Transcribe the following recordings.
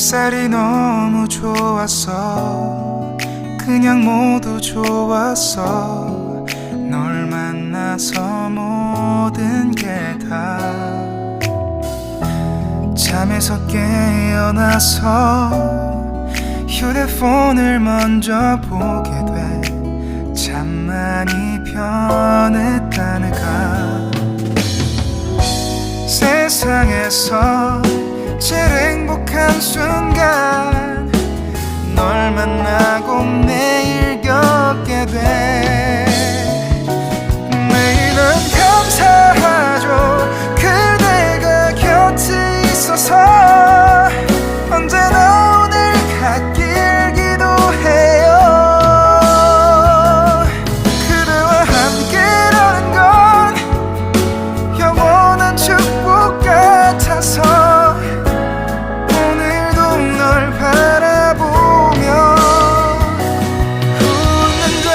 햇살이 너무 좋았어. 그냥 모두 좋았어. 널 만나서 모든 게 다 잠에서 깨어나서 휴대폰을 먼저 보게 돼. 참 많이 변했다는가. 세상에서 제일 행복한 순간 널 만나고 매일 겪게 돼. 매일은 감사하죠. 그대가 곁에 있어서 언제나 오늘 같길 기도해요. 그대와 함께라는 건 영원한 축복 같아서 오늘도 널 바라보며 웃는다.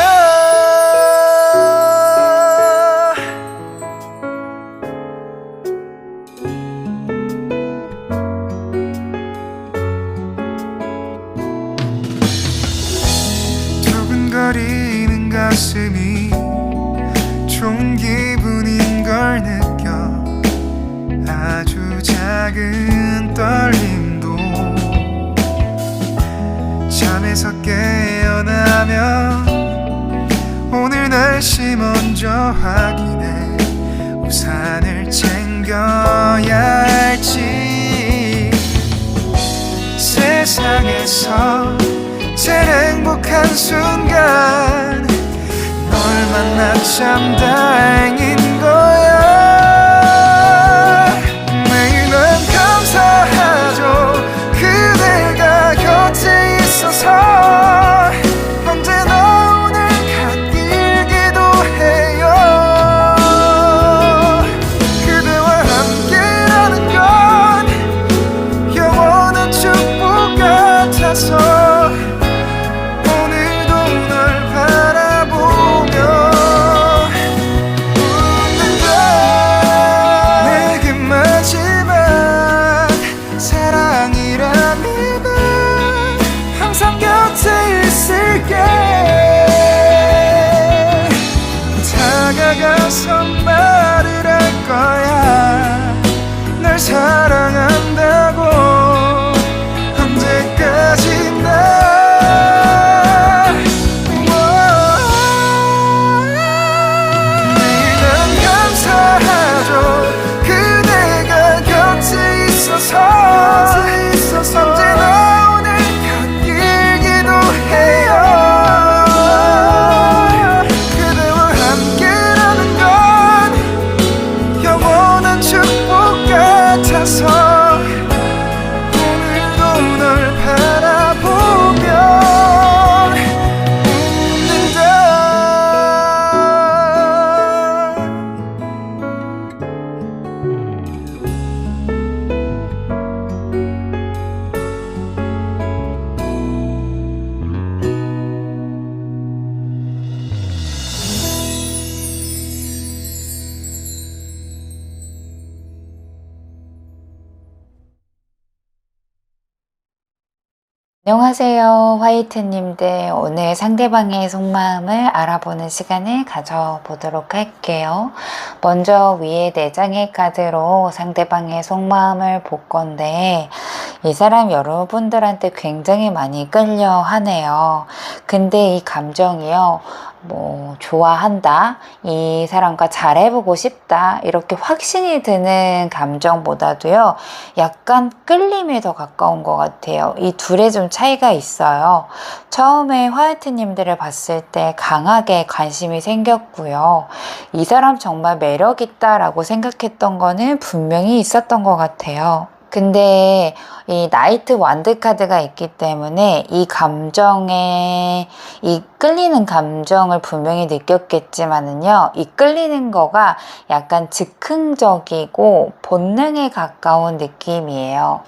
두근거리는 가슴이 좋은 기분인 걸 느껴. 아주 작은 떨림도 잠에서 깨어나면 오늘 날씨 먼저 확인해. 우산을 챙겨야 할지. 세상에서 제일 행복한 순간 널 만나 참 다행인 거야. 매일은 감사하죠. 그대가 곁에 있어서 언제나 오늘 같길 기도해요. 그대와 함께라는 건 영원한 축복 같아서 오늘도 널 바라보며 웃는다. 내게 마지막 사랑이라면 항상 곁에 있을게. 다가가서 말을 할 거야. 널 사랑한다고. 언제까지나 매일은 감사하죠. 그대가 곁에 있어서 언제나 오늘 같길 기도해요. 그대와 함께라는 건 영원한 축복 같아서 오늘도 널 바라보며 웃는다. 안녕하세요, 화이트님들. 오늘 상대방의 속마음을 알아보는 시간을 가져보도록 할게요. 먼저 위에 4장의 카드로 상대방의 속마음을 볼 건데, 이 사람 여러분들한테 굉장히 많이 끌려 하네요. 근데 이 감정이요, 좋아한다, 이 사람과 잘해보고 싶다, 이렇게 확신이 드는 감정보다도요, 약간 끌림이 더 가까운 것 같아요. 이 둘의 좀 차이가 있어요. 처음에 화이트님들을 봤을 때 강하게 관심이 생겼고요. 이 사람 정말 매력있다라고 생각했던 거는 분명히 있었던 것 같아요. 근데 이 나이트 완드 카드가 있기 때문에 이 감정의 이 끌리는 감정을 분명히 느꼈겠지만은요, 이 끌리는 거가 약간 즉흥적이고 본능에 가까운 느낌이에요.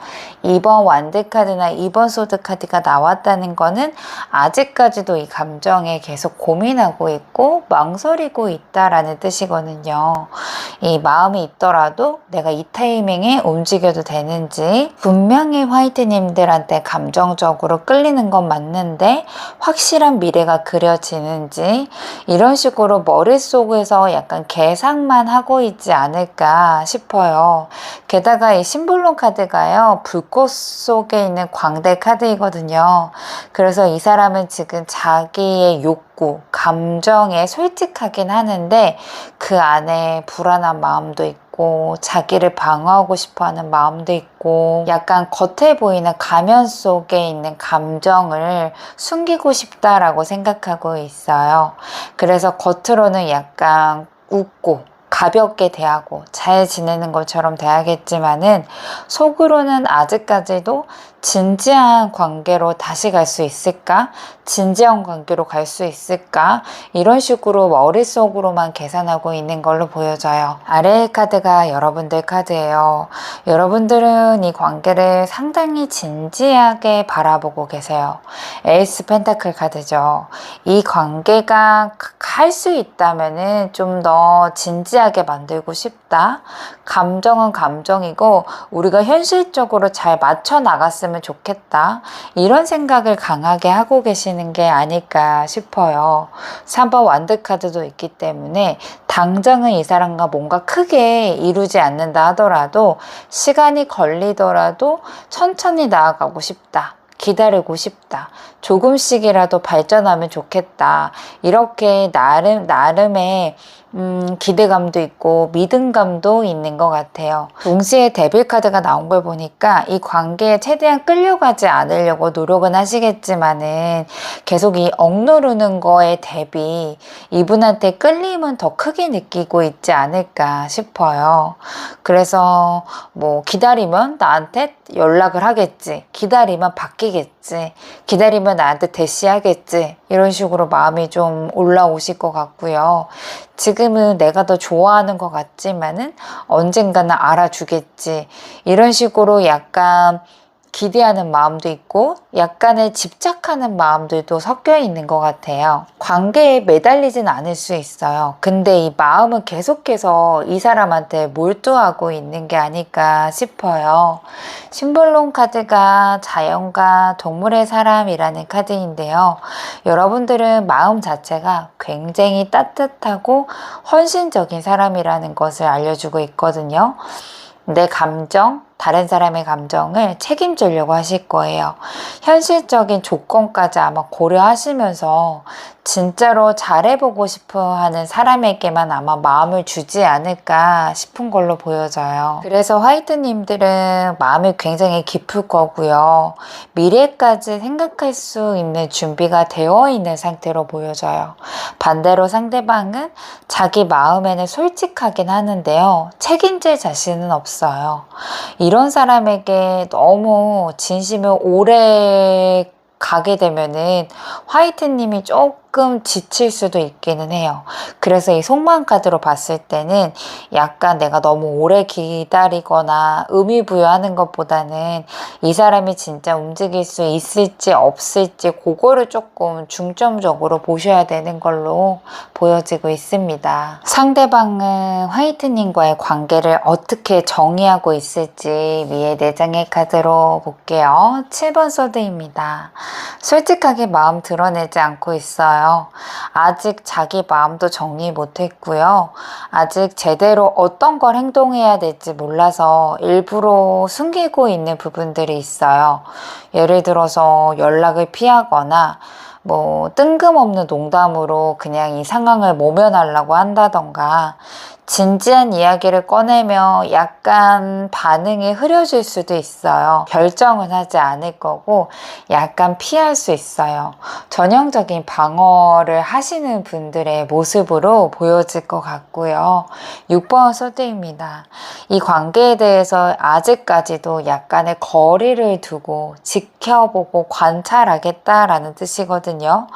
2번 완드카드나 2번 소드카드가 나왔다는 거는 아직까지도 이 감정에 계속 고민하고 있고 망설이고 있다라는 뜻이거든요. 이 마음이 있더라도 내가 이 타이밍에 움직여도 되는지, 분명히 화이트님들한테 감정적으로 끌리는 건 맞는데 확실한 미래가 그려지는지, 이런 식으로 머릿속에서 약간 계산만 하고 있지 않을까 싶어요. 게다가 이 심볼론 카드가요, 불꽃 속에 있는 광대 카드이거든요. 그래서 이 사람은 지금 자기의 욕구, 감정에 솔직하긴 하는데 그 안에 불안한 마음도 있고 자기를 방어하고 싶어하는 마음도 있고, 약간 겉에 보이는 가면 속에 있는 감정을 숨기고 싶다라고 생각하고 있어요. 그래서 겉으로는 약간 웃고 가볍게 대하고 잘 지내는 것처럼 대하겠지만은 속으로는 아직까지도 진지한 관계로 다시 갈 수 있을까? 진지한 관계로 갈 수 있을까? 이런 식으로 머릿속으로만 계산하고 있는 걸로 보여져요. 아래의 카드가 여러분들 카드예요. 여러분들은 이 관계를 상당히 진지하게 바라보고 계세요. 에이스 펜타클 카드죠. 이 관계가 할 수 있다면은 좀 더 진지하게 만들고 싶다. 감정은 감정이고 우리가 현실적으로 잘 맞춰 나갔으면 좋겠다. 이런 생각을 강하게 하고 계시는 게 아닐까 싶어요. 3번 완드 카드도 있기 때문에 당장은 이 사람과 뭔가 크게 이루지 않는다 하더라도 시간이 걸리더라도 천천히 나아가고 싶다. 기다리고 싶다. 조금씩이라도 발전하면 좋겠다. 이렇게 나름의 기대감도 있고 믿음감도 있는 것 같아요. 동시에 데빌 카드가 나온 걸 보니까 이 관계에 최대한 끌려가지 않으려고 노력은 하시겠지만은 계속 이 억누르는 거에 대비 이분한테 끌림은 더 크게 느끼고 있지 않을까 싶어요. 그래서 뭐 기다리면 나한테 연락을 하겠지, 기다리면 바뀌겠지, 기다리면 나한테 대시하겠지, 이런 식으로 마음이 좀 올라오실 것 같고요. 지금은 내가 더 좋아하는 것 같지만은 언젠가는 알아주겠지, 이런 식으로 약간 기대하는 마음도 있고 약간의 집착하는 마음들도 섞여 있는 것 같아요. 관계에 매달리진 않을 수 있어요. 근데 이 마음은 계속해서 이 사람한테 몰두하고 있는 게 아닐까 싶어요. 심볼론 카드가 자연과 동물의 사람이라는 카드인데요. 여러분들은 마음 자체가 굉장히 따뜻하고 헌신적인 사람이라는 것을 알려주고 있거든요. 내 감정, 다른 사람의 감정을 책임지려고 하실 거예요. 현실적인 조건까지 아마 고려하시면서 진짜로 잘해보고 싶어 하는 사람에게만 아마 마음을 주지 않을까 싶은 걸로 보여져요. 그래서 화이트님들은 마음이 굉장히 깊을 거고요. 미래까지 생각할 수 있는 준비가 되어 있는 상태로 보여져요. 반대로 상대방은 자기 마음에는 솔직하긴 하는데요. 책임질 자신은 없어요. 이런 사람에게 너무 진심을 오래 가게 되면은 화이트님이 조금 지칠 수도 있기는 해요. 그래서 이 속마음 카드로 봤을 때는 약간 내가 너무 오래 기다리거나 의미 부여하는 것보다는 이 사람이 진짜 움직일 수 있을지 없을지 그거를 조금 중점적으로 보셔야 되는 걸로 보여지고 있습니다. 상대방은 화이트님과의 관계를 어떻게 정의하고 있을지 위에 4장의 카드로 볼게요. 7번 소드입니다. 솔직하게 마음 드러내지 않고 있어요. 아직 자기 마음도 정리 못했고요. 아직 제대로 어떤 걸 행동해야 될지 몰라서 일부러 숨기고 있는 부분들이 있어요. 예를 들어서 연락을 피하거나 뭐 뜬금없는 농담으로 그냥 이 상황을 모면하려고 한다던가, 진지한 이야기를 꺼내며 약간 반응이 흐려질 수도 있어요. 결정은 하지 않을 거고 약간 피할 수 있어요. 전형적인 방어를 하시는 분들의 모습으로 보여질 것 같고요. 6번 소드입니다. 이 관계에 대해서 아직까지도 약간의 거리를 두고 지켜보고 관찰하겠다라는 뜻이거든요.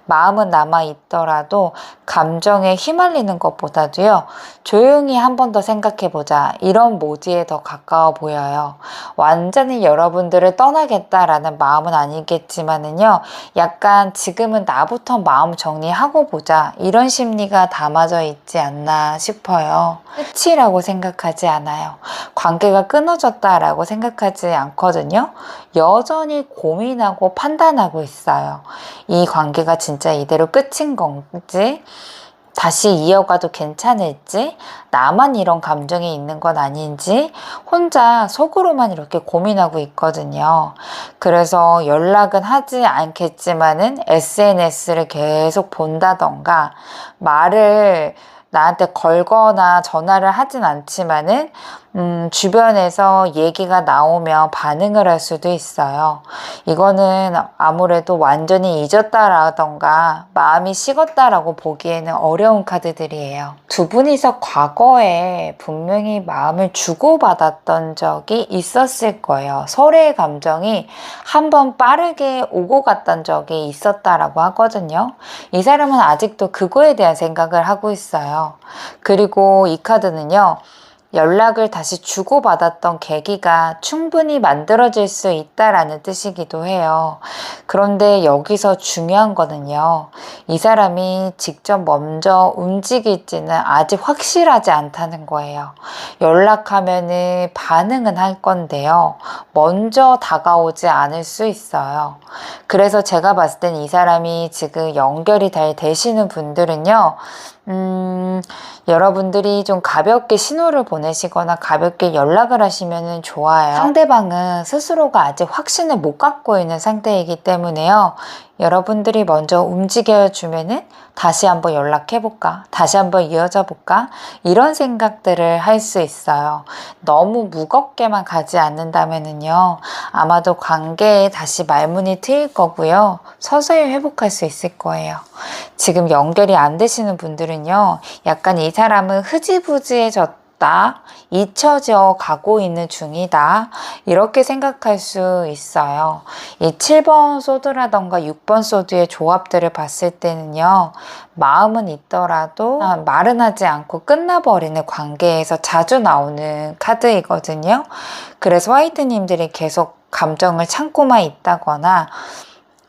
마음은 남아 있더라도 감정에 휘말리는 것보다도요, 조용히 한 번 더 생각해보자, 이런 모드에 더 가까워 보여요. 완전히 여러분들을 떠나겠다라는 마음은 아니겠지만은요, 약간 지금은 나부터 마음 정리하고 보자, 이런 심리가 담아져 있지 않나 싶어요. 끝이라고 생각하지 않아요. 관계가 끊어졌다라고 생각하지 않거든요. 여전히 고민하고 판단하고 있어요. 이 관계가 진짜 이대로 끝인 건지, 다시 이어가도 괜찮을지, 나만 이런 감정이 있는 건 아닌지 혼자 속으로만 이렇게 고민하고 있거든요. 그래서 연락은 하지 않겠지만은 SNS를 계속 본다던가 말을 나한테 걸거나 전화를 하진 않지만은 주변에서 얘기가 나오면 반응을 할 수도 있어요. 이거는 아무래도 완전히 잊었다라던가 마음이 식었다라고 보기에는 어려운 카드들이에요. 두 분이서 과거에 분명히 마음을 주고받았던 적이 있었을 거예요. 서로의 감정이 한번 빠르게 오고 갔던 적이 있었다라고 하거든요. 이 사람은 아직도 그거에 대한 생각을 하고 있어요. 그리고 이 카드는요, 연락을 다시 주고받았던 계기가 충분히 만들어질 수 있다라는 뜻이기도 해요. 그런데 여기서 중요한 거는요, 이 사람이 직접 먼저 움직일지는 아직 확실하지 않다는 거예요. 연락하면은 반응은 할 건데요, 먼저 다가오지 않을 수 있어요. 그래서 제가 봤을 땐 이 사람이 지금 연결이 잘 되시는 분들은요, 여러분들이 좀 가볍게 신호를 보내시거나 가볍게 연락을 하시면 좋아요. 상대방은 스스로가 아직 확신을 못 갖고 있는 상태이기 때문에요. 여러분들이 먼저 움직여주면은 다시 한번 연락해볼까? 다시 한번 이어져 볼까? 이런 생각들을 할 수 있어요. 너무 무겁게만 가지 않는다면은요, 아마도 관계에 다시 말문이 트일 거고요. 서서히 회복할 수 있을 거예요. 지금 연결이 안 되시는 분들은요, 약간 이 사람은 흐지부지해졌다, 잊혀져 가고 있는 중이다, 이렇게 생각할 수 있어요. 이 7번 소드라던가 6번 소드의 조합들을 봤을 때는요, 마음은 있더라도 말은 하지 않고 끝나버리는 관계에서 자주 나오는 카드이거든요. 그래서 화이트님들이 계속 감정을 참고만 있다거나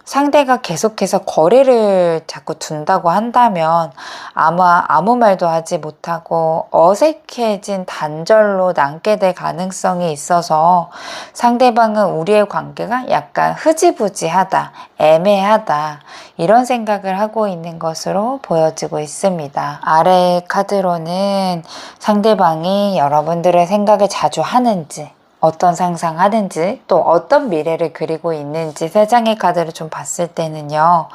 상대가 계속해서 거리를 자꾸 둔다고 한다면 아마 아무 말도 하지 못하고 어색해진 단절로 남게 될 가능성이 있어서 상대방은 우리의 관계가 약간 흐지부지하다, 애매하다, 이런 생각을 하고 있는 것으로 보여지고 있습니다. 아래 카드로는 상대방이 여러분들의 생각을 자주 하는지, 어떤 상상하는지, 또 어떤 미래를 그리고 있는지 세 장의 카드를 좀 봤을 때는요,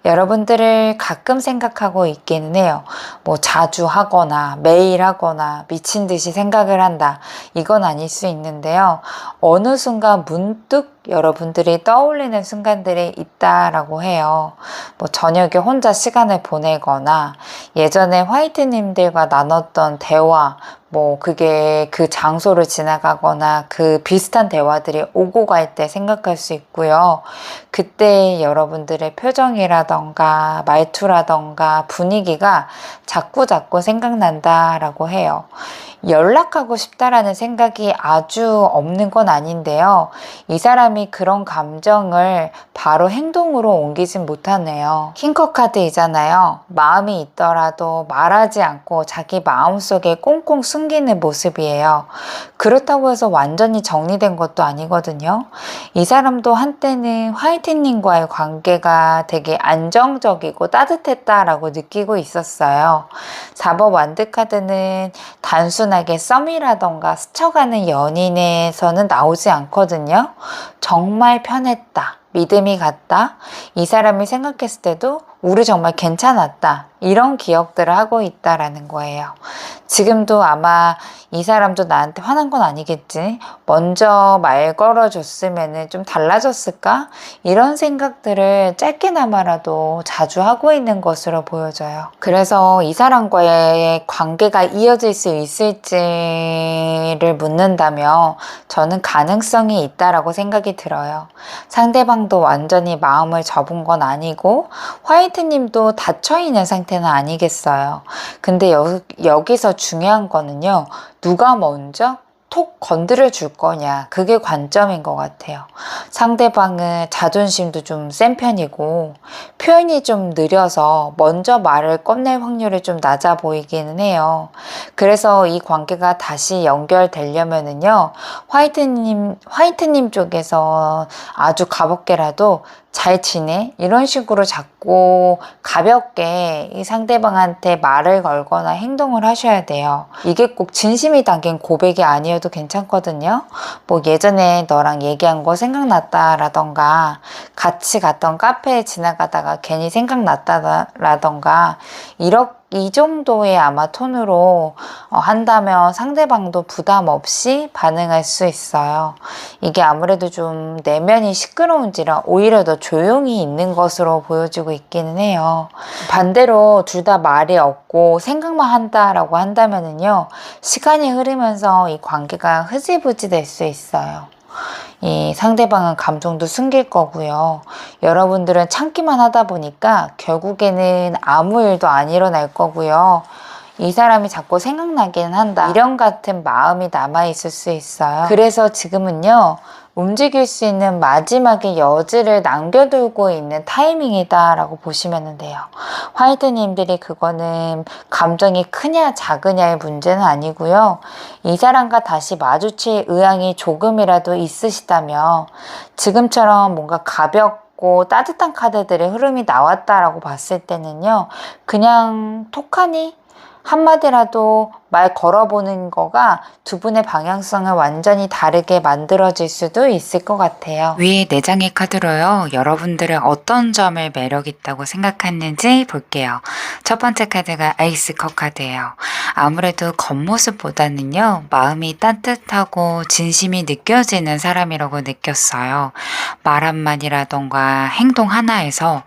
여러분들을 가끔 생각하고 있기는 해요. 뭐 자주 하거나 매일 하거나 미친 듯이 생각을 한다, 이건 아닐 수 있는데요, 어느 순간 문득 여러분들이 떠올리는 순간들이 있다라고 해요. 뭐 저녁에 혼자 시간을 보내거나 예전에 화이트님들과 나눴던 대화, 뭐 그게 그 장소를 지나가거나 그 비슷한 대화들이 오고 갈 때 생각할 수 있고요. 그때 여러분들의 표정이라던가 말투라던가 분위기가 자꾸자꾸 생각난다라고 해요. 연락하고 싶다라는 생각이 아주 없는 건 아닌데요, 이 사람이 그런 감정을 바로 행동으로 옮기진 못하네요. 킹커 카드이잖아요. 마음이 있더라도 말하지 않고 자기 마음속에 꽁꽁 숨기는 모습이에요. 그렇다고 해서 완전히 정리된 것도 아니거든요. 이 사람도 한때는 화이트님과의 관계가 되게 안정적이고 따뜻했다라고 느끼고 있었어요. 4번 완드 카드는 단순하게 썸이라던가 스쳐가는 연인에서는 나오지 않거든요. 정말 편했다, 믿음이 갔다, 이 사람이 생각했을 때도 우리 정말 괜찮았다. 이런 기억들을 하고 있다라는 거예요. 지금도 아마 이 사람도 나한테 화난 건 아니겠지. 먼저 말 걸어줬으면 좀 달라졌을까? 이런 생각들을 짧게나마라도 자주 하고 있는 것으로 보여져요. 그래서 이 사람과의 관계가 이어질 수 있을지를 묻는다면 저는 가능성이 있다라고 생각이 들어요. 상대방도 완전히 마음을 접은 건 아니고 화이트님도 닫혀있는 상태는 아니겠어요. 근데 여기서 중요한 거는요. 누가 먼저 톡 건드려 줄 거냐, 그게 관점인 것 같아요. 상대방은 자존심도 좀 센 편이고 표현이 좀 느려서 먼저 말을 꺼낼 확률이 좀 낮아 보이기는 해요. 그래서 이 관계가 다시 연결되려면은요, 화이트님 쪽에서 아주 가볍게라도 잘 지내? 이런 식으로 자꾸 가볍게 이 상대방한테 말을 걸거나 행동을 하셔야 돼요. 이게 꼭 진심이 담긴 고백이 아니어도 괜찮거든요. 뭐 예전에 너랑 얘기한 거 생각났다라던가, 같이 갔던 카페에 지나가다가 괜히 생각났다라던가, 이 정도의 아마 톤으로 한다면 상대방도 부담 없이 반응할 수 있어요. 이게 아무래도 좀 내면이 시끄러운지라 오히려 더 조용히 있는 것으로 보여지고 있기는 해요. 반대로 둘 다 말이 없고 생각만 한다라고 한다면은요, 시간이 흐르면서 이 관계가 흐지부지 될 수 있어요. 이 상대방은 감정도 숨길 거고요. 여러분들은 참기만 하다 보니까 결국에는 아무 일도 안 일어날 거고요. 이 사람이 자꾸 생각나긴 한다, 이런 같은 마음이 남아있을 수 있어요. 그래서 지금은요, 움직일 수 있는 마지막의 여지를 남겨두고 있는 타이밍이다 라고 보시면 돼요. 화이트님들이 그거는 감정이 크냐 작으냐의 문제는 아니고요. 이 사람과 다시 마주칠 의향이 조금이라도 있으시다면 지금처럼 뭔가 가볍고 따뜻한 카드들의 흐름이 나왔다라고 봤을 때는요, 그냥 톡하니 한마디라도 말 걸어보는 거가 두 분의 방향성을 완전히 다르게 만들어질 수도 있을 것 같아요. 위에 4장의 카드로요, 여러분들은 어떤 점을 매력 있다고 생각했는지 볼게요. 첫 번째 카드가 아이스컵 카드예요. 아무래도 겉모습보다는요, 마음이 따뜻하고 진심이 느껴지는 사람이라고 느꼈어요. 말 한마디라던가 행동 하나에서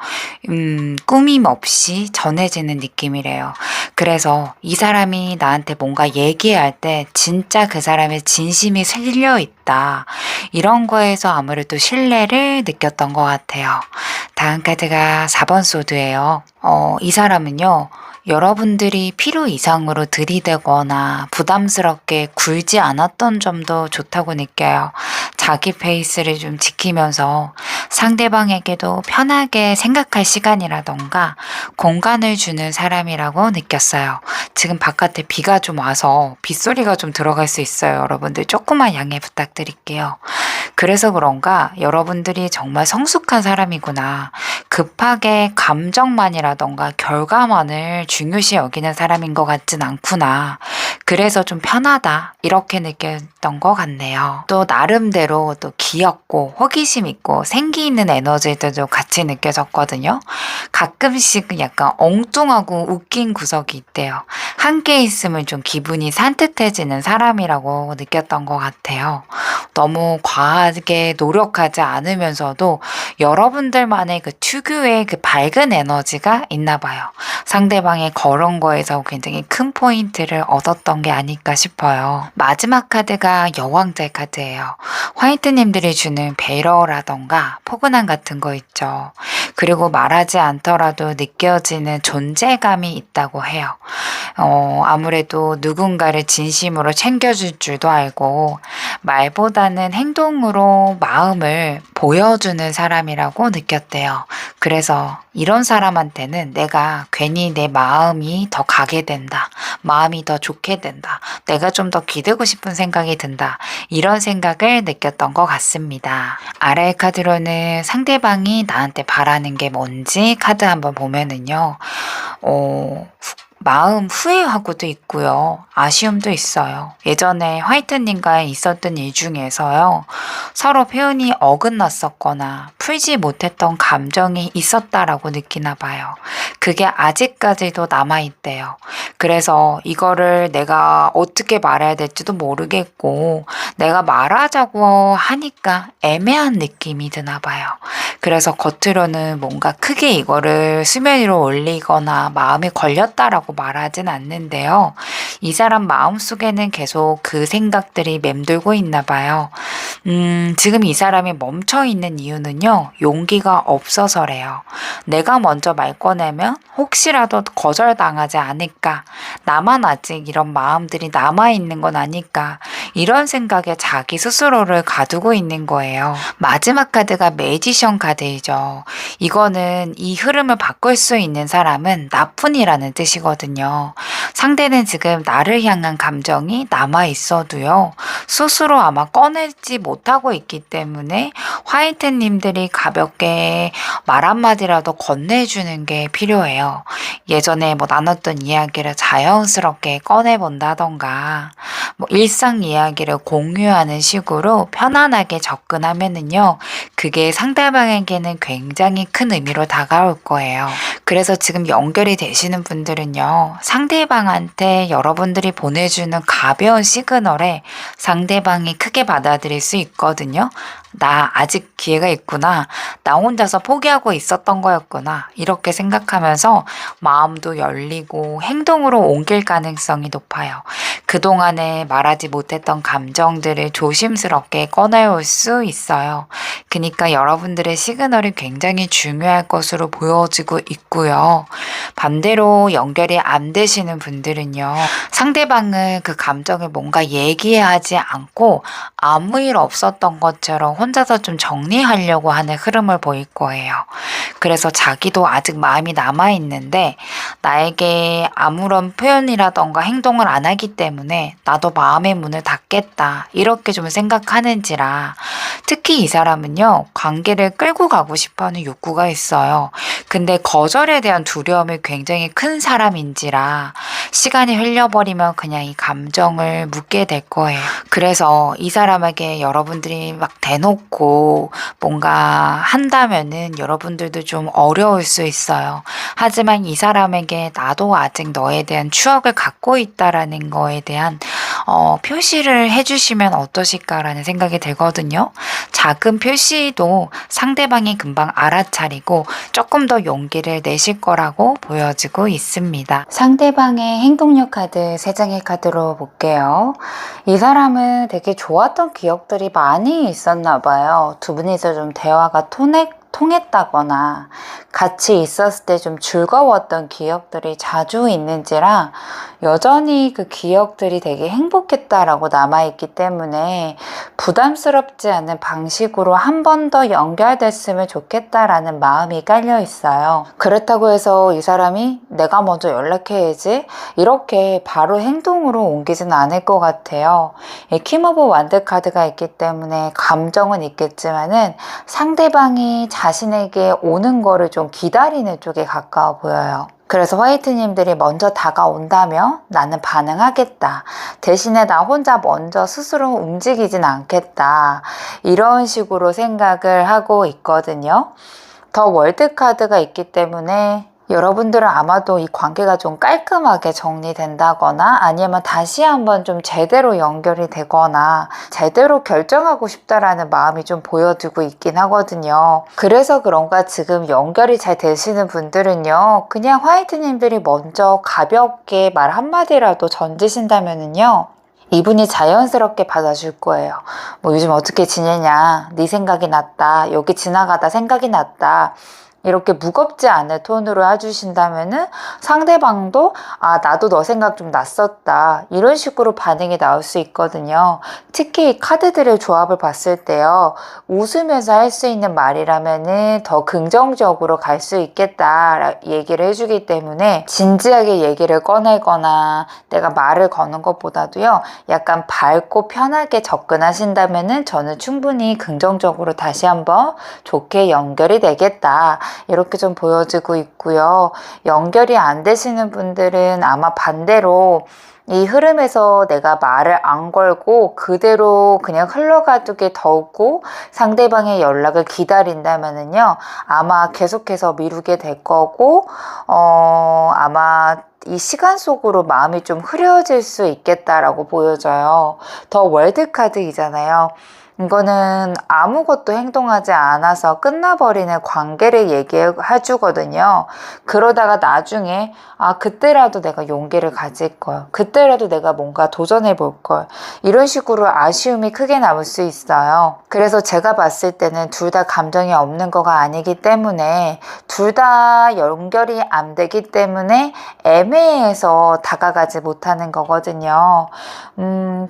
꾸밈 없이 전해지는 느낌이래요. 그래서 이 사람이 나한테 뭔가 얘기할 때 진짜 그 사람의 진심이 실려 있다, 이런 거에서 아무래도 신뢰를 느꼈던 것 같아요. 다음 카드가 4번 소드예요. 이 사람은요, 여러분들이 필요 이상으로 들이대거나 부담스럽게 굴지 않았던 점도 좋다고 느껴요. 자기 페이스를 좀 지키면서 상대방에게도 편하게 생각할 시간이라던가 공간을 주는 사람이라고 느꼈어요. 지금 바깥에 비가 좀 와서 빗소리가 좀 들어갈 수 있어요. 여러분들 조금만 양해 부탁드릴게요. 그래서 그런가 여러분들이 정말 성숙한 사람이구나, 급하게 감정만이라던가 결과만을 중요시 여기는 사람인 것 같진 않구나, 그래서 좀 편하다, 이렇게 느꼈던 것 같네요. 또 나름대로 또 귀엽고 호기심 있고 생기 있는 에너지들도 같이 느껴졌거든요. 가끔씩 약간 엉뚱하고 웃긴 구석이 있대요. 함께 있으면 좀 기분이 산뜻해지는 사람이라고 느꼈던 것 같아요. 너무 과하게 노력하지 않으면서도 여러분들만의 그 특유의 그 밝은 에너지가 있나 봐요. 상대방의 그런 거에서 굉장히 큰 포인트를 얻었던 게 아닐까 싶어요. 마지막 카드가 여왕자 카드예요. 화이트님들이 주는 배려라던가 포근함 같은 거 있죠. 그리고 말하지 않더라도 느껴지는 존재감이 있다고 해요. 아무래도 누군가를 진심으로 챙겨줄 줄도 알고 말보다는 행동으로 마음을 보여주는 사람이라고 느꼈대요. 그래서 이런 사람한테는 내가 괜히 내 마음이 더 가게 된다, 마음이 더 좋게 된다, 내가 좀 더 기대고 싶은 생각이 든다, 이런 생각을 느꼈던 것 같습니다. 아래의 카드로는 상대방이 나한테 바라는 게 뭔지 카드 한번 보면은요, 마음 후회하고도 있고요. 아쉬움도 있어요. 예전에 화이트님과 있었던 일 중에서요. 서로 표현이 어긋났었거나 풀지 못했던 감정이 있었다라고 느끼나 봐요. 그게 아직까지도 남아있대요. 그래서 이거를 내가 어떻게 말해야 될지도 모르겠고 내가 말하자고 하니까 애매한 느낌이 드나 봐요. 그래서 겉으로는 뭔가 크게 이거를 수면 위로 올리거나 마음에 걸렸다라고 말하진 않는데요. 이 사람 마음속에는 계속 그 생각들이 맴돌고 있나 봐요. 지금 이 사람이 멈춰 있는 이유는요, 용기가 없어서래요. 내가 먼저 말 꺼내면 혹시라도 거절당하지 않을까, 나만 아직 이런 마음들이 남아있는 건 아닐까, 이런 생각에 자기 스스로를 가두고 있는 거예요. 마지막 카드가 매지션 카드이죠. 이거는 이 흐름을 바꿀 수 있는 사람은 나뿐이라는 뜻이거든요. 상대는 지금 나를 향한 감정이 남아 있어도요, 스스로 아마 꺼내지 못하고 있기 때문에 화이트님들이 가볍게 말 한마디라도 건네주는 게 필요해요. 예전에 나눴던 이야기를 자연스럽게 꺼내본다던가, 일상 이야기를 공유하는 식으로 편안하게 접근하면은요, 그게 상대방에게는 굉장히 큰 의미로 다가올 거예요. 그래서 지금 연결이 되시는 분들은요, 상대방한테 여러분들이 보내주는 가벼운 시그널에 상대방이 크게 받아들일 수 있거든요. 나 아직 기회가 있구나. 나 혼자서 포기하고 있었던 거였구나. 이렇게 생각하면서 마음도 열리고 행동으로 옮길 가능성이 높아요. 그동안에 말하지 못했던 감정들을 조심스럽게 꺼내올 수 있어요. 그러니까 여러분들의 시그널이 굉장히 중요할 것으로 보여지고 있고요. 반대로 연결이 안 되시는 분들은요. 상대방은 그 감정을 뭔가 얘기하지 않고 아무 일 없었던 것처럼 혼자서 좀 정리하려고 하는 흐름을 보일 거예요. 그래서 자기도 아직 마음이 남아있는데 나에게 아무런 표현이라던가 행동을 안 하기 때문에 나도 마음의 문을 닫겠다. 이렇게 좀 생각하는지라 특히 이 사람은요. 관계를 끌고 가고 싶어하는 욕구가 있어요. 근데 거절에 대한 두려움이 굉장히 큰 사람인지라 시간이 흘려버리면 그냥 이 감정을 묻게 될 거예요. 그래서 이 사람에게 여러분들이 막 대놓고 뭔가 한다면은 여러분들도 좀 어려울 수 있어요. 하지만 이 사람에게 나도 아직 너에 대한 추억을 갖고 있다라는 거에 대한 표시를 해주시면 어떠실까라는 생각이 들거든요. 작은 표시도 상대방이 금방 알아차리고 조금 더 용기를 내실 거라고 보여지고 있습니다. 상대방의 행동력 카드 3장의 카드로 볼게요. 이 사람은 되게 좋았던 기억들이 많이 있었나 봐요. 두 분이서 좀 대화가 통했다거나 같이 있었을 때 좀 즐거웠던 기억들이 자주 있는지라 여전히 그 기억들이 되게 행복했다라고 남아있기 때문에 부담스럽지 않은 방식으로 한 번 더 연결됐으면 좋겠다라는 마음이 깔려 있어요. 그렇다고 해서 이 사람이 내가 먼저 연락해야지 이렇게 바로 행동으로 옮기진 않을 것 같아요. 킹 오브 완드 카드가 있기 때문에 감정은 있겠지만은 상대방이 자신에게 오는 거를 좀 기다리는 쪽에 가까워 보여요. 그래서 화이트님들이 먼저 다가온다면 나는 반응하겠다. 대신에 나 혼자 먼저 스스로 움직이진 않겠다. 이런 식으로 생각을 하고 있거든요. 더 월드 카드가 있기 때문에 여러분들은 아마도 이 관계가 좀 깔끔하게 정리된다거나 아니면 다시 한번 좀 제대로 연결이 되거나 제대로 결정하고 싶다라는 마음이 좀 보여지고 있긴 하거든요. 그래서 그런가 지금 연결이 잘 되시는 분들은요. 그냥 화이트님들이 먼저 가볍게 말 한마디라도 던지신다면은요. 이분이 자연스럽게 받아줄 거예요. 요즘 어떻게 지내냐? 네 생각이 났다. 여기 지나가다 생각이 났다. 이렇게 무겁지 않은 톤으로 해주신다면은 상대방도 나도 너 생각 좀 났었다 이런 식으로 반응이 나올 수 있거든요. 특히 카드들의 조합을 봤을 때요, 웃으면서 할 수 있는 말이라면은 더 긍정적으로 갈 수 있겠다 얘기를 해주기 때문에 진지하게 얘기를 꺼내거나 내가 말을 거는 것보다도요 약간 밝고 편하게 접근하신다면은 저는 충분히 긍정적으로 다시 한번 좋게 연결이 되겠다 이렇게 좀 보여지고 있고요. 연결이 안 되시는 분들은 아마 반대로 이 흐름에서 내가 말을 안 걸고 그대로 그냥 흘러가는 게 더욱고 상대방의 연락을 기다린다면은요, 아마 계속해서 미루게 될 거고, 아마 이 시간 속으로 마음이 좀 흐려질 수 있겠다라고 보여져요. 더 월드카드이잖아요. 이거는 아무것도 행동하지 않아서 끝나버리는 관계를 얘기해 주거든요. 그러다가 나중에 그때라도 내가 용기를 가질 걸, 그때라도 내가 뭔가 도전해 볼 걸, 이런 식으로 아쉬움이 크게 남을 수 있어요. 그래서 제가 봤을 때는 둘 다 감정이 없는 거가 아니기 때문에, 둘 다 연결이 안 되기 때문에 애매해서 다가가지 못하는 거거든요.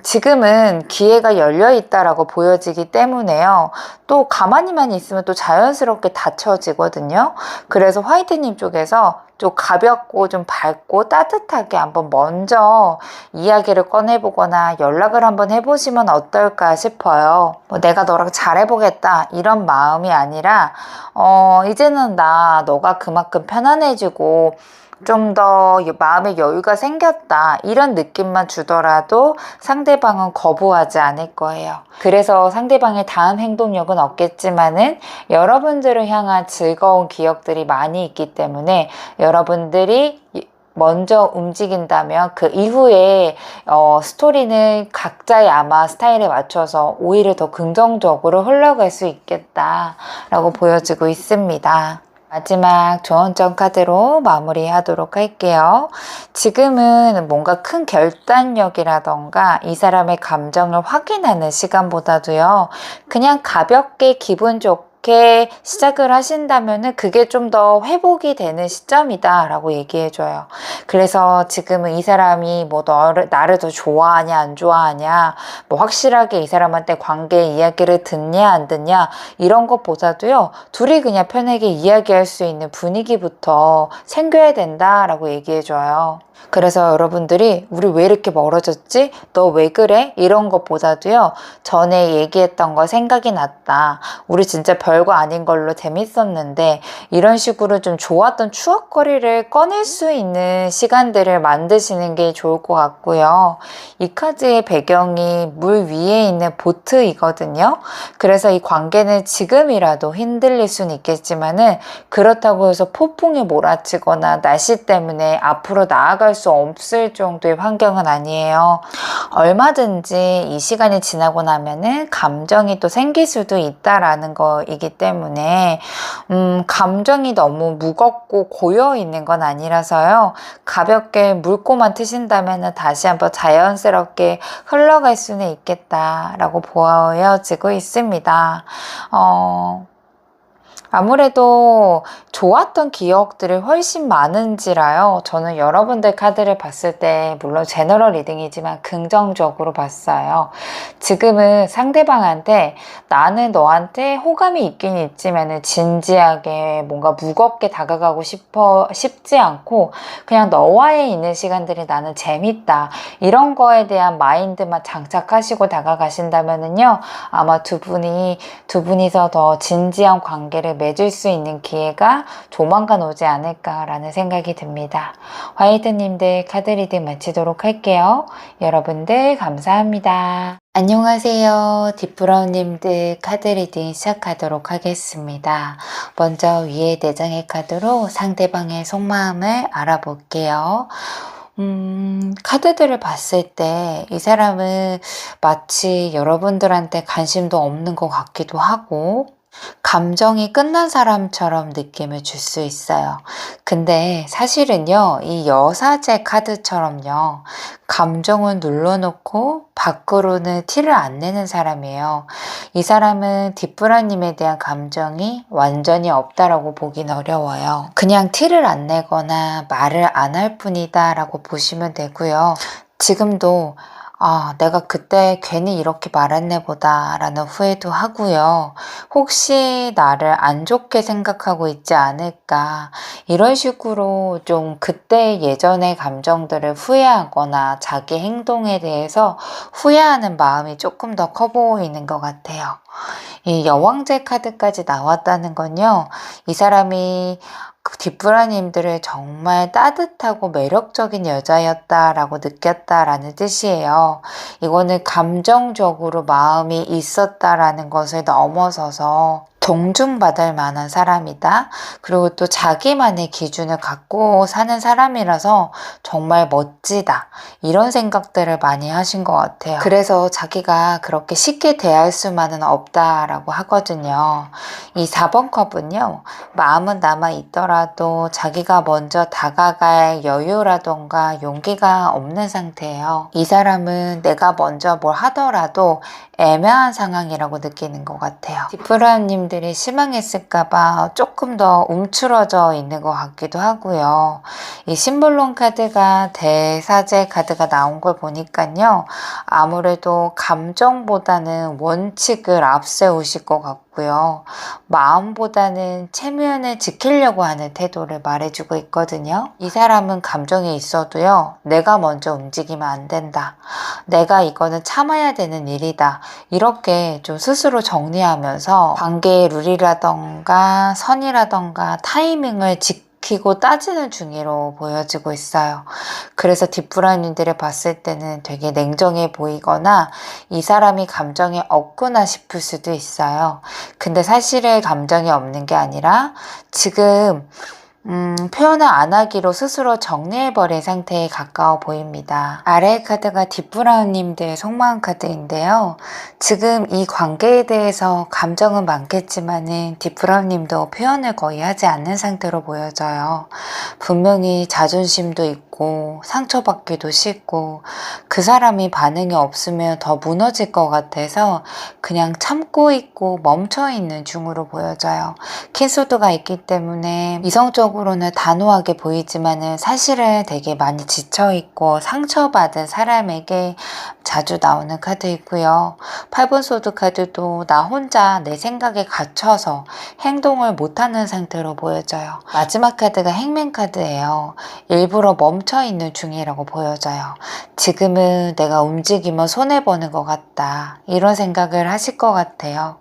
지금은 기회가 열려 있다라고 보여지기 때문에요. 또 가만히만 있으면 또 자연스럽게 닫혀지거든요. 그래서 화이트님 쪽에서 좀 가볍고 좀 밝고 따뜻하게 한번 먼저 이야기를 꺼내보거나 연락을 한번 해보시면 어떨까 싶어요. 뭐 내가 너랑 잘해보겠다 이런 마음이 아니라 이제는 너가 그만큼 편안해지고 좀 더 마음의 여유가 생겼다 이런 느낌만 주더라도 상대방은 거부하지 않을 거예요. 그래서 상대방의 다음 행동력은 없겠지만은 여러분들을 향한 즐거운 기억들이 많이 있기 때문에 여러분들이 먼저 움직인다면 그 이후에 스토리는 각자의 아마 스타일에 맞춰서 오히려 더 긍정적으로 흘러갈 수 있겠다라고 보여지고 있습니다. 마지막 조언점 카드로 마무리하도록 할게요. 지금은 뭔가 큰 결단력이라던가 이 사람의 감정을 확인하는 시간보다도요, 그냥 가볍게 기분 좋게 시작을 하신다면은 그게 좀 더 회복이 되는 시점이다 라고 얘기해줘요. 그래서 지금은 이 사람이 뭐 나를 더 좋아하냐 안 좋아하냐, 뭐 확실하게 이 사람한테 관계 이야기를 듣냐 안 듣냐 이런 것보다도요, 둘이 그냥 편하게 이야기할 수 있는 분위기부터 생겨야 된다라고 얘기해줘요. 그래서 여러분들이 우리 왜 이렇게 멀어졌지? 너 왜 그래? 이런 것보다도요, 전에 얘기했던 거 생각이 났다. 우리 진짜 별거 아닌 걸로 재밌었는데 이런 식으로 좀 좋았던 추억거리를 꺼낼 수 있는 시간들을 만드시는 게 좋을 것 같고요. 이 카드의 배경이 물 위에 있는 보트이거든요. 그래서 이 관계는 지금이라도 흔들릴 수는 있겠지만은 그렇다고 해서 폭풍에 몰아치거나 날씨 때문에 앞으로 나아갈 수 없을 정도의 환경은 아니에요. 얼마든지 이 시간이 지나고 나면은 감정이 또 생길 수도 있다라는 거이기 때문에 감정이 너무 무겁고 고여 있는 건 아니라서요. 가볍게 물꼬만 트신다면은 다시 한번 자연스럽게 흘러갈 수는 있겠다라고 보여지고 있습니다. 아무래도 좋았던 기억들이 훨씬 많은지라요. 저는 여러분들 카드를 봤을 때 물론 제너럴 리딩이지만 긍정적으로 봤어요. 지금은 상대방한테 나는 너한테 호감이 있긴 있지만 진지하게 뭔가 무겁게 다가가고 싶지 않고 그냥 너와의 있는 시간들이 나는 재밌다. 이런 거에 대한 마인드만 장착하시고 다가가신다면은요. 아마 두 분이서 더 진지한 관계를 맺을 수 있는 기회가 조만간 오지 않을까라는 생각이 듭니다. 화이트님들 카드 리딩 마치도록 할게요. 여러분들 감사합니다. 안녕하세요. 딥브라운님들 카드 리딩 시작하도록 하겠습니다. 먼저 위에 4장의 카드로 상대방의 속마음을 알아볼게요. 카드들을 봤을 때 이 사람은 마치 여러분들한테 관심도 없는 것 같기도 하고 감정이 끝난 사람처럼 느낌을 줄 수 있어요. 근데 사실은요, 이 여사제 카드처럼요, 감정은 눌러놓고 밖으로는 티를 안 내는 사람이에요. 이 사람은 뒷브라님에 대한 감정이 완전히 없다라고 보긴 어려워요. 그냥 티를 안 내거나 말을 안 할 뿐이다 라고 보시면 되고요. 지금도 내가 그때 괜히 이렇게 말했네 보다 라는 후회도 하고요. 혹시 나를 안 좋게 생각하고 있지 않을까, 이런 식으로 좀 그때 예전의 감정들을 후회하거나 자기 행동에 대해서 후회하는 마음이 조금 더 커 보이는 것 같아요. 이 여왕제 카드까지 나왔다는 건요, 이 사람이 뒷부라님들을 정말 따뜻하고 매력적인 여자였다라고 느꼈다라는 뜻이에요. 이거는 감정적으로 마음이 있었다라는 것을 넘어서서 존중받을 만한 사람이다. 그리고 또 자기만의 기준을 갖고 사는 사람이라서 정말 멋지다. 이런 생각들을 많이 하신 것 같아요. 그래서 자기가 그렇게 쉽게 대할 수만은 없다라고 하거든요. 이 4번 컵은요, 마음은 남아 있더라도 자기가 먼저 다가갈 여유라던가 용기가 없는 상태예요. 이 사람은 내가 먼저 뭘 하더라도 애매한 상황이라고 느끼는 것 같아요. 뒷부라님들이 실망했을까봐 조금 더 움츠러져 있는 것 같기도 하고요. 이 심볼론 카드가 대사제 카드가 나온 걸 보니까요, 아무래도 감정보다는 원칙을 앞세우실 것 같고요. 마음보다는 체면을 지키려고 하는 태도를 말해주고 있거든요. 이 사람은 감정이 있어도요, 내가 먼저 움직이면 안 된다. 내가 이거는 참아야 되는 일이다. 이렇게 좀 스스로 정리하면서 관계의 룰이라던가 선이라던가 타이밍을 지키고 따지는 중으로 보여지고 있어요. 그래서 뒷부라님들을 봤을 때는 되게 냉정해 보이거나 이 사람이 감정이 없구나 싶을 수도 있어요. 근데 사실은 감정이 없는 게 아니라 지금 표현을 안 하기로 스스로 정리해버린 상태에 가까워 보입니다. 아래의 카드가 뒷부라님들의 속마음 카드인데요. 지금 이 관계에 대해서 감정은 많겠지만은 뒷부라님도 표현을 거의 하지 않는 상태로 보여져요. 분명히 자존심도 있고 상처받기도 싫고 그 사람이 반응이 없으면 더 무너질 것 같아서 그냥 참고 있고 멈춰있는 중으로 보여져요. 킹소드가 있기 때문에 이성적으로는 단호하게 보이지만은 사실은 되게 많이 지쳐있고 상처받은 사람에게 자주 나오는 카드이고요. 8번 소드 카드도 나 혼자 내 생각에 갇혀서 행동을 못하는 상태로 보여져요. 마지막 카드가 행맨 카드예요. 일부러 멈춰있는 중이라고 보여져요. 지금은 내가 움직이면 손해보는 것 같다. 이런 생각을 하실 것 같아요.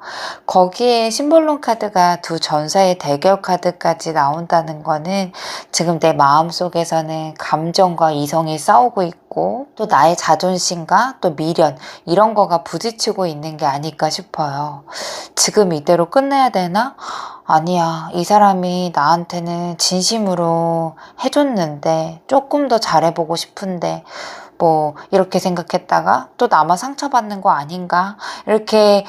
거기에 심볼론 카드가 두 전사의 대결 카드까지 나온다는 거는 지금 내 마음속에서는 감정과 이성이 싸우고 있고 또 나의 자존심과 또 미련 이런 거가 부딪히고 있는 게 아닐까 싶어요. 지금 이대로 끝내야 되나? 아니야. 이 사람이 나한테는 진심으로 해줬는데 조금 더 잘해보고 싶은데 이렇게 생각했다가 또 나만 상처받는 거 아닌가? 이렇게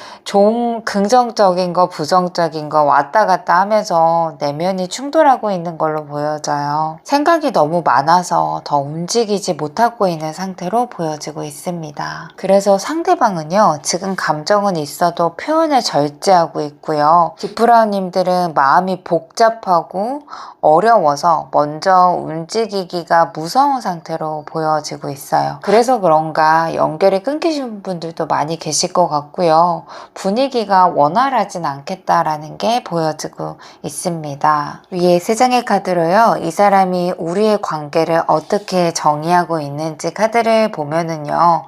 긍정적인 거, 부정적인 거 왔다 갔다 하면서 내면이 충돌하고 있는 걸로 보여져요. 생각이 너무 많아서 더 움직이지 못하고 있는 상태로 보여지고 있습니다. 그래서 상대방은요, 지금 감정은 있어도 표현을 절제하고 있고요. 뒷부라님들은 마음이 복잡하고 어려워서 먼저 움직이기가 무서운 상태로 보여지고 있어요. 그래서 그런가 연결이 끊기신 분들도 많이 계실 것 같고요. 분위기가 원활하진 않겠다라는 게 보여지고 있습니다. 위에 세 장의 카드로요, 이 사람이 우리의 관계를 어떻게 정의하고 있는지 카드를 보면은요,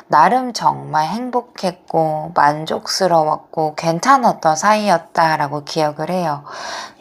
나름 정말 행복했고 만족스러웠고 괜찮았던 사이였다라고 기억을 해요.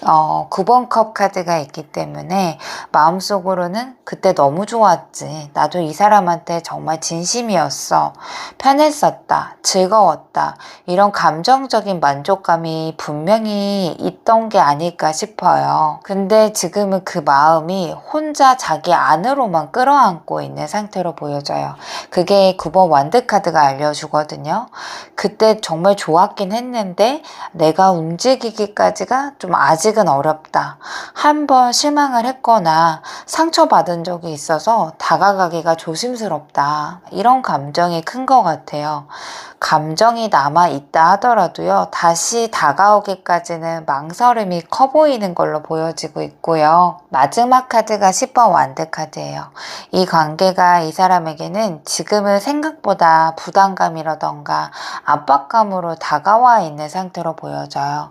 9번 컵 카드가 있기 때문에 마음속으로는 그때 너무 좋았지. 나도 이 사람한테 정말 진심이었어. 편했었다. 즐거웠다. 이런 감정적인 만족감이 분명히 있던 게 아닐까 싶어요. 근데 지금은 그 마음이 혼자 자기 안으로만 끌어안고 있는 상태로 보여져요. 그게 9번 완드 카드가 알려주거든요. 그때 정말 좋았긴 했는데 내가 움직이기까지가 좀 아직은 어렵다. 한 번 실망을 했거나 상처받은 적이 있어서 다가가기가 조심 조심스럽다. 이런 감정이 큰 것 같아요. 감정이 남아있다 하더라도요, 다시 다가오기까지는 망설임이 커 보이는 걸로 보여지고 있고요. 마지막 카드가 10번 완드 카드예요. 이 관계가 이 사람에게는 지금은 생각보다 부담감이라던가 압박감으로 다가와 있는 상태로 보여져요.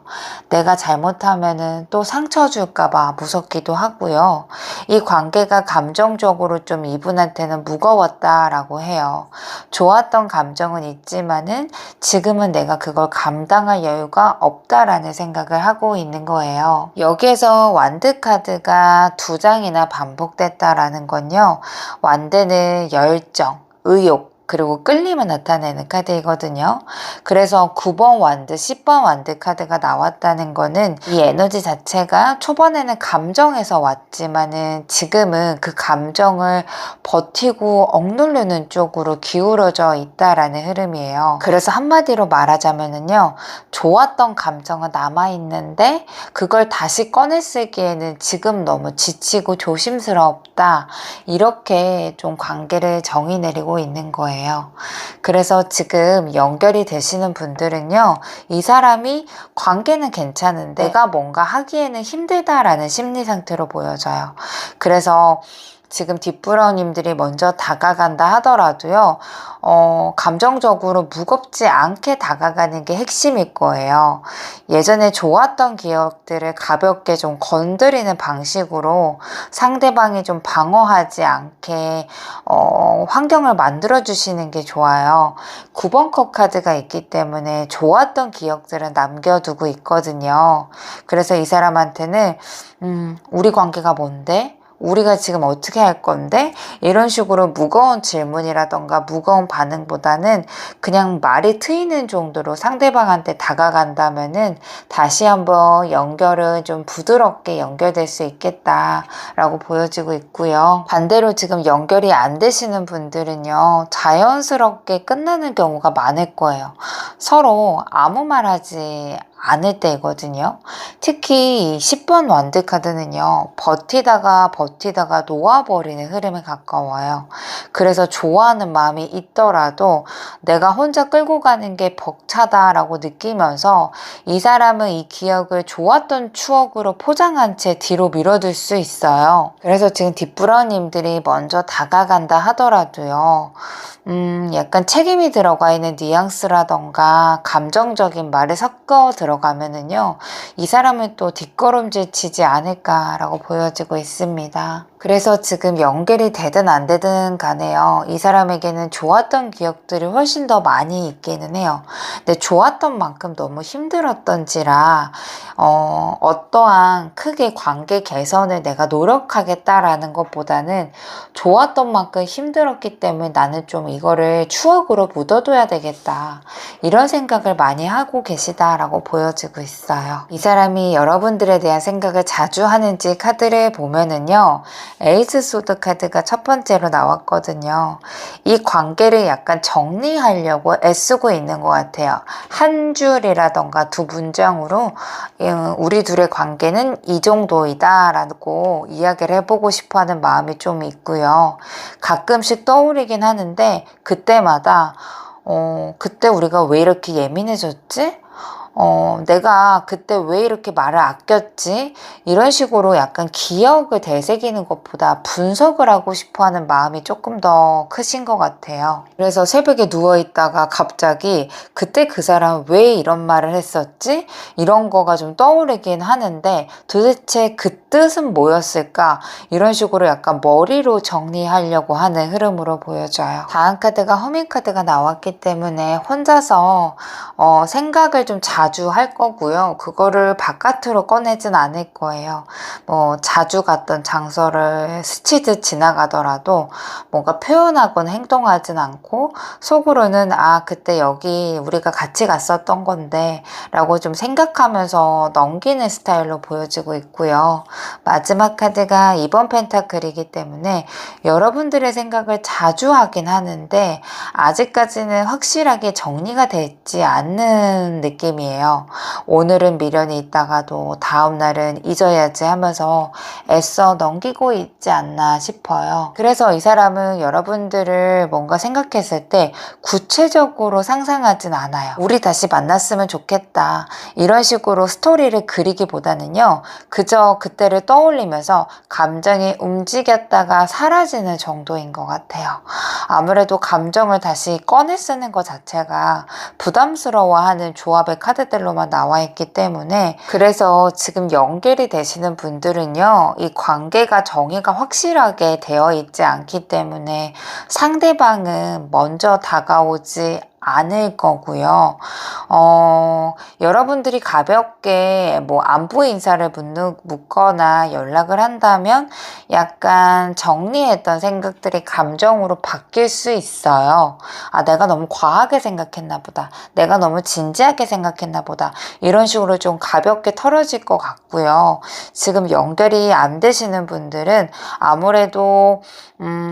내가 잘못하면은 또 상처 줄까봐 무섭기도 하고요. 이 관계가 감정적으로 좀 이분한테는 무거웠다라고 해요. 좋았던 감정은 있지만은 지금은 내가 그걸 감당할 여유가 없다라는 생각을 하고 있는 거예요. 여기에서 완드 카드가 2장이나 반복됐다라는 건요. 완드는 열정, 의욕, 그리고 끌림을 나타내는 카드이거든요. 그래서 9번 완드, 10번 완드 카드가 나왔다는 거는 이 에너지 자체가 초반에는 감정에서 왔지만은 지금은 그 감정을 버티고 억누르는 쪽으로 기울어져 있다라는 흐름이에요. 그래서 한마디로 말하자면은요, 좋았던 감정은 남아있는데 그걸 다시 꺼내 쓰기에는 지금 너무 지치고 조심스럽다. 이렇게 좀 관계를 정의 내리고 있는 거예요. 그래서 지금 연결이 되시는 분들은요, 이 사람이 관계는 괜찮은데 내가 뭔가 하기에는 힘들다라는 심리 상태로 보여져요. 그래서 지금 뒷부러님들이 먼저 다가간다 하더라도요, 감정적으로 무겁지 않게 다가가는 게 핵심일 거예요. 예전에 좋았던 기억들을 가볍게 좀 건드리는 방식으로 상대방이 좀 방어하지 않게 환경을 만들어 주시는 게 좋아요. 9번 컵 카드가 있기 때문에 좋았던 기억들은 남겨두고 있거든요. 그래서 이 사람한테는 우리 관계가 뭔데? 우리가 지금 어떻게 할 건데? 이런 식으로 무거운 질문이라던가 무거운 반응보다는 그냥 말이 트이는 정도로 상대방한테 다가간다면은 다시 한번 연결은 좀 부드럽게 연결될 수 있겠다라고 보여지고 있고요. 반대로 지금 연결이 안 되시는 분들은요, 자연스럽게 끝나는 경우가 많을 거예요. 서로 아무 말 하지 않을 때거든요. 특히 이 10번 완드 카드는요, 버티다가 놓아버리는 흐름에 가까워요. 그래서 좋아하는 마음이 있더라도 내가 혼자 끌고 가는 게 벅차다라고 느끼면서 이 사람은 이 기억을 좋았던 추억으로 포장한 채 뒤로 밀어둘 수 있어요. 그래서 지금 뒷부러님들이 먼저 다가간다 하더라도요, 약간 책임이 들어가 있는 뉘앙스라던가 감정적인 말을 섞어 들어가면은요, 이 사람은 또 뒷걸음질 치지 않을까라고 보여지고 있습니다. 그래서 지금 연결이 되든 안 되든 간에요, 이 사람에게는 좋았던 기억들이 훨씬 더 많이 있기는 해요. 근데 좋았던 만큼 너무 힘들었던지라 어떠한 크게 관계 개선을 내가 노력하겠다라는 것보다는 좋았던 만큼 힘들었기 때문에 나는 좀 이거를 추억으로 묻어둬야 되겠다, 이런 생각을 많이 하고 계시다라고 보여지고 있어요. 이 사람이 여러분들에 대한 생각을 자주 하는지 카드를 보면은요, 에이스 소드 카드가 첫 번째로 나왔거든요. 이 관계를 약간 정리하려고 애쓰고 있는 것 같아요. 한 줄이라던가 두 문장으로 우리 둘의 관계는 이 정도이다 라고 이야기를 해보고 싶어하는 마음이 좀 있고요. 가끔씩 떠오르긴 하는데 그때마다 그때 우리가 왜 이렇게 예민해졌지? 내가 그때 왜 이렇게 말을 아꼈지? 이런 식으로 약간 기억을 되새기는 것보다 분석을 하고 싶어 하는 마음이 조금 더 크신 것 같아요. 그래서 새벽에 누워있다가 갑자기 그때 그 사람 왜 이런 말을 했었지? 이런 거가 좀 떠오르긴 하는데 도대체 그 뜻은 뭐였을까? 이런 식으로 약간 머리로 정리하려고 하는 흐름으로 보여져요. 다음 카드가 허밍 카드가 나왔기 때문에 혼자서 생각을 좀 자주 할 거고요. 그거를 바깥으로 꺼내진 않을 거예요. 뭐 자주 갔던 장소를 스치듯 지나가더라도 뭔가 표현하거나 행동하진 않고 속으로는 그때 여기 우리가 같이 갔었던 건데 라고 좀 생각하면서 넘기는 스타일로 보여지고 있고요. 마지막 카드가 2번 펜타클이기 때문에 여러분들의 생각을 자주 하긴 하는데 아직까지는 확실하게 정리가 되지 않는 느낌이에요. 사람이에요. 오늘은 미련이 있다가도 다음날은 잊어야지 하면서 애써 넘기고 있지 않나 싶어요. 그래서 이 사람은 여러분들을 뭔가 생각했을 때 구체적으로 상상하진 않아요. 우리 다시 만났으면 좋겠다, 이런 식으로 스토리를 그리기보다는요, 그저 그때를 떠올리면서 감정이 움직였다가 사라지는 정도인 것 같아요. 아무래도 감정을 다시 꺼내 쓰는 것 자체가 부담스러워하는 조합의 카드들로만 나와 있기 때문에, 그래서 지금 연결이 되시는 분들은요, 이 관계가 정의가 확실하게 되어 있지 않기 때문에 상대방은 먼저 다가오지 않을 거고요. 여러분들이 가볍게 뭐 안부 인사를 묻거나 연락을 한다면 약간 정리했던 생각들이 감정으로 바뀔 수 있어요. 아, 내가 너무 과하게 생각했나 보다, 내가 너무 진지하게 생각했나 보다, 이런 식으로 좀 가볍게 털어질 것 같고요. 지금 연결이 안 되시는 분들은 아무래도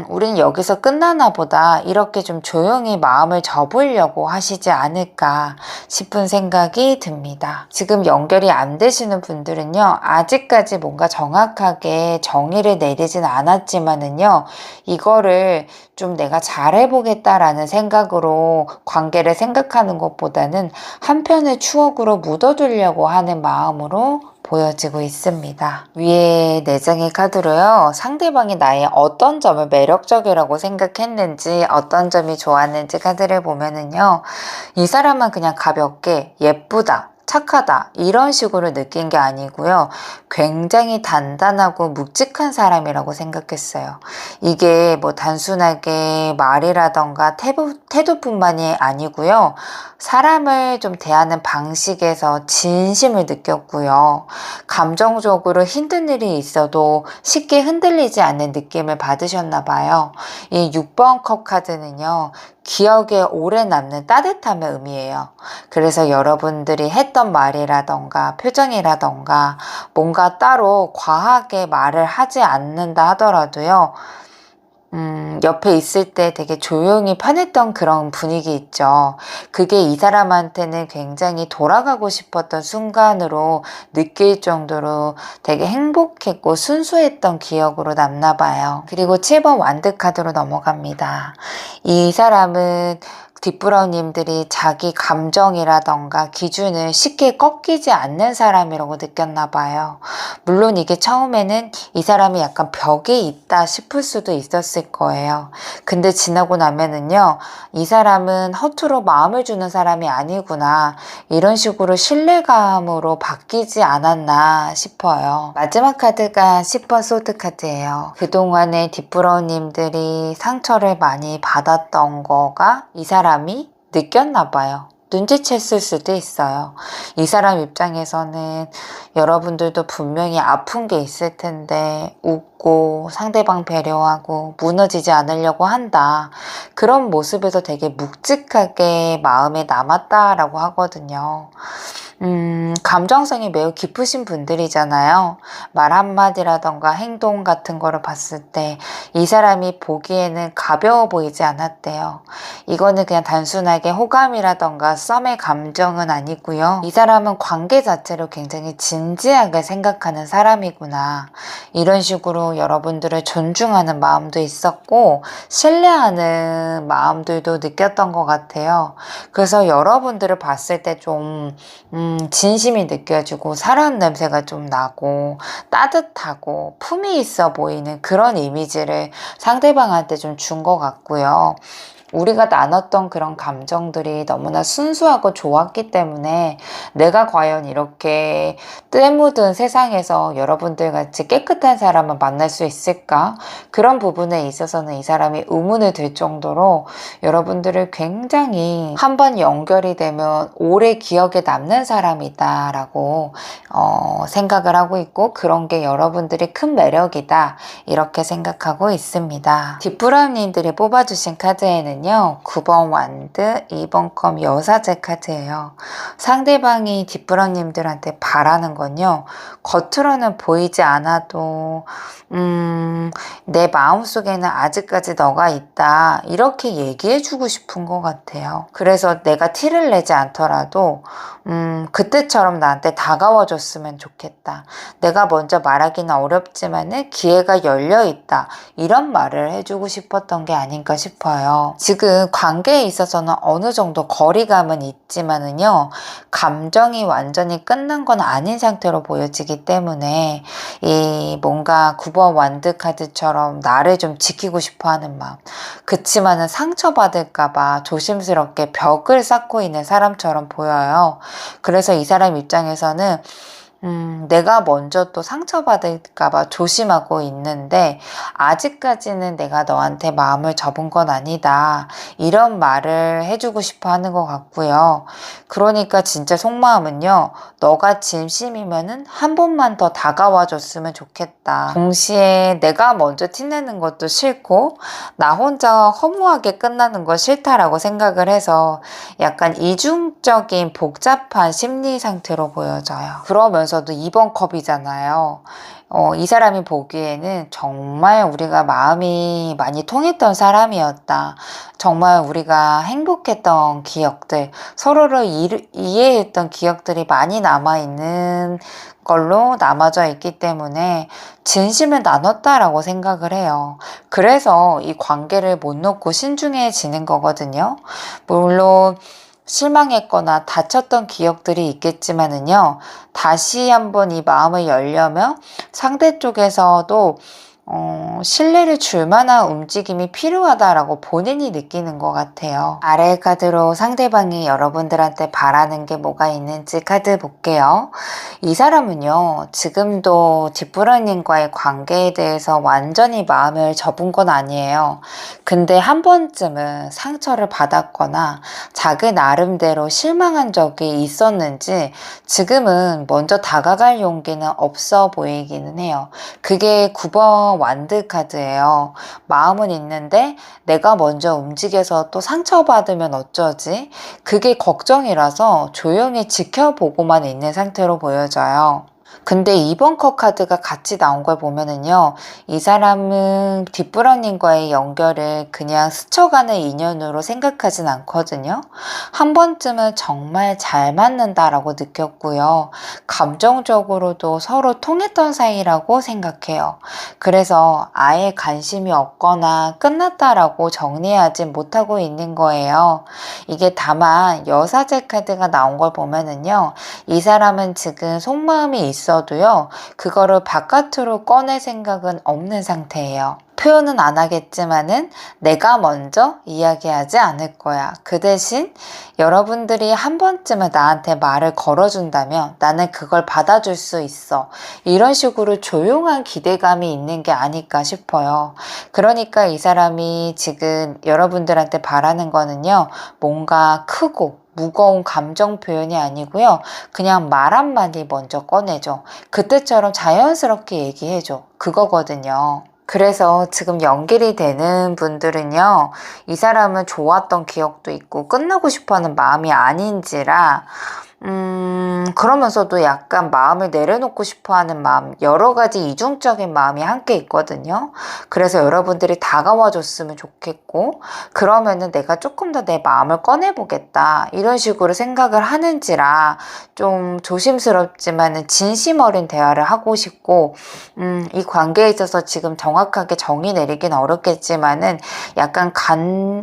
우린 여기서 끝나나 보다, 이렇게 좀 조용히 마음을 접으려고 하시지 않을까 싶은 생각이 듭니다. 지금 연결이 안 되시는 분들은요, 아직까지 뭔가 정확하게 정의를 내리진 않았지만은요, 이거를 좀 내가 잘해보겠다라는 생각으로 관계를 생각하는 것보다는 한편의 추억으로 묻어두려고 하는 마음으로 보여지고 있습니다. 위에 4장의 카드로요, 상대방이 나의 어떤 점을 매력적이라고 생각했는지, 어떤 점이 좋았는지 카드를 보면은요, 이 사람은 그냥 가볍게 예쁘다, 착하다, 이런 식으로 느낀 게 아니고요, 굉장히 단단하고 묵직한 사람이라고 생각했어요. 이게 뭐 단순하게 말이라던가 태도뿐만이 아니고요, 사람을 좀 대하는 방식에서 진심을 느꼈고요, 감정적으로 힘든 일이 있어도 쉽게 흔들리지 않는 느낌을 받으셨나 봐요. 이 6번 컵 카드는요, 기억에 오래 남는 따뜻함의 의미예요. 그래서 여러분들이 했던 말이라던가 표정이라던가 뭔가 따로 과하게 말을 하지 않는다 하더라도요, 옆에 있을 때 되게 조용히 편했던 그런 분위기 있죠. 그게 이 사람한테는 굉장히 돌아가고 싶었던 순간으로 느낄 정도로 되게 행복했고 순수했던 기억으로 남나 봐요. 그리고 7번 완드 카드로 넘어갑니다. 이 사람은 뒷부러님들이 자기 감정이라던가 기준을 쉽게 꺾이지 않는 사람이라고 느꼈나 봐요. 물론 이게 처음에는 이 사람이 약간 벽에 있다 싶을 수도 있었을 거예요. 근데 지나고 나면은요, 이 사람은 허투루 마음을 주는 사람이 아니구나, 이런 식으로 신뢰감으로 바뀌지 않았나 싶어요. 마지막 카드가 10번 소드 카드예요. 그동안에 뒷부러님들이 상처를 많이 받았던 거가 이 사람이 느꼈나 봐요. 눈치챘을 수도 있어요. 이 사람 입장에서는 여러분들도 분명히 아픈 게 있을 텐데 웃고 상대방 배려하고 무너지지 않으려고 한다, 그런 모습에서 되게 묵직하게 마음에 남았다라고 하거든요. 감정성이 매우 깊으신 분들이잖아요. 말 한마디라던가 행동 같은 거를 봤을 때 이 사람이 보기에는 가벼워 보이지 않았대요. 이거는 그냥 단순하게 호감이라던가 썸의 감정은 아니고요, 이 사람은 관계 자체를 굉장히 진지하게 생각하는 사람이구나, 이런 식으로 여러분들을 존중하는 마음도 있었고 신뢰하는 마음들도 느꼈던 것 같아요. 그래서 여러분들을 봤을 때 좀 진심이 느껴지고 사람 냄새가 좀 나고 따뜻하고 품이 있어 보이는 그런 이미지를 상대방한테 좀 준 것 같고요. 우리가 나눴던 그런 감정들이 너무나 순수하고 좋았기 때문에 내가 과연 이렇게 때 묻은 세상에서 여러분들 같이 깨끗한 사람을 만날 수 있을까? 그런 부분에 있어서는 이 사람이 의문이 들 정도로 여러분들을 굉장히 한번 연결이 되면 오래 기억에 남는 사람이다 라고 생각을 하고 있고, 그런 게 여러분들이 큰 매력이다, 이렇게 생각하고 있습니다. 뒷부람님들이 뽑아주신 카드에는 카드는요, 9번 완드, 2번 컵 여사제 카드예요. 상대방이 뒷부러님들한테 바라는 건요, 겉으로는 보이지 않아도 내 마음속에는 아직까지 너가 있다, 이렇게 얘기해주고 싶은 것 같아요. 그래서 내가 티를 내지 않더라도 그때처럼 나한테 다가와줬으면 좋겠다. 내가 먼저 말하기는 어렵지만은 기회가 열려있다, 이런 말을 해주고 싶었던 게 아닌가 싶어요. 지금 관계에 있어서는 어느 정도 거리감은 있지만은요, 감정이 완전히 끝난 건 아닌 상태로 보여지기 때문에 이 뭔가 9번 완드 카드처럼 나를 좀 지키고 싶어 하는 마음, 그치만은 상처받을까봐 조심스럽게 벽을 쌓고 있는 사람처럼 보여요. 그래서 이 사람 입장에서는 내가 먼저 또 상처받을까봐 조심하고 있는데, 아직까지는 내가 너한테 마음을 접은 건 아니다, 이런 말을 해주고 싶어 하는 것 같고요. 그러니까 진짜 속마음은요, 너가 진심이면은 한 번만 더 다가와 줬으면 좋겠다. 동시에 내가 먼저 티내는 것도 싫고 나 혼자 허무하게 끝나는 거 싫다라고 생각을 해서 약간 이중적인 복잡한 심리 상태로 보여져요. 그러면서도 2번 컵이잖아요. 이 사람이 보기에는 정말 우리가 마음이 많이 통했던 사람이었다. 정말 우리가 행복했던 기억들, 서로를 이해했던 기억들이 많이 남아있는 걸로 남아져 있기 때문에 진심을 나눴다라고 생각을 해요. 그래서 이 관계를 못 놓고 신중해지는 거거든요. 물론 실망했거나 다쳤던 기억들이 있겠지만은요, 다시 한번 이 마음을 열려면 상대 쪽에서도 신뢰를 줄 만한 움직임이 필요하다라고 본인이 느끼는 것 같아요. 아래 카드로 상대방이 여러분들한테 바라는 게 뭐가 있는지 카드 볼게요. 이 사람은요, 지금도 뒷부러님과의 관계에 대해서 완전히 마음을 접은 건 아니에요. 근데 한 번쯤은 상처를 받았거나 자기 나름대로 실망한 적이 있었는지 지금은 먼저 다가갈 용기는 없어 보이기는 해요. 그게 9번 완드 카드예요. 마음은 있는데 내가 먼저 움직여서 또 상처받으면 어쩌지? 그게 걱정이라서 조용히 지켜보고만 있는 상태로 보여져요. 근데 2번 컵 카드가 같이 나온 걸 보면은요, 이 사람은 뒷부러님과의 연결을 그냥 스쳐가는 인연으로 생각하진 않거든요. 한 번쯤은 정말 잘 맞는다라고 느꼈고요. 감정적으로도 서로 통했던 사이라고 생각해요. 그래서 아예 관심이 없거나 끝났다라고 정리하지 못하고 있는 거예요. 이게 다만 여사제 카드가 나온 걸 보면은요, 이 사람은 지금 속마음이 있어도요, 그거를 바깥으로 꺼낼 생각은 없는 상태예요. 표현은 안 하겠지만은 내가 먼저 이야기하지 않을 거야. 그 대신 여러분들이 한 번쯤은 나한테 말을 걸어준다면 나는 그걸 받아줄 수 있어. 이런 식으로 조용한 기대감이 있는 게 아닐까 싶어요. 그러니까 이 사람이 지금 여러분들한테 바라는 거는요, 뭔가 크고 무거운 감정 표현이 아니고요, 그냥 말 한마디 먼저 꺼내줘. 그때처럼 자연스럽게 얘기해줘. 그거거든요. 그래서 지금 연결이 되는 분들은요, 이 사람은 좋았던 기억도 있고 끝나고 싶어하는 마음이 아닌지라 그러면서도 약간 마음을 내려놓고 싶어 하는 마음, 여러 가지 이중적인 마음이 함께 있거든요. 그래서 여러분들이 다가와 줬으면 좋겠고, 그러면은 내가 조금 더 내 마음을 꺼내보겠다, 이런 식으로 생각을 하는지라 좀 조심스럽지만은 진심 어린 대화를 하고 싶고, 이 관계에 있어서 지금 정확하게 정의 내리긴 어렵겠지만은 약간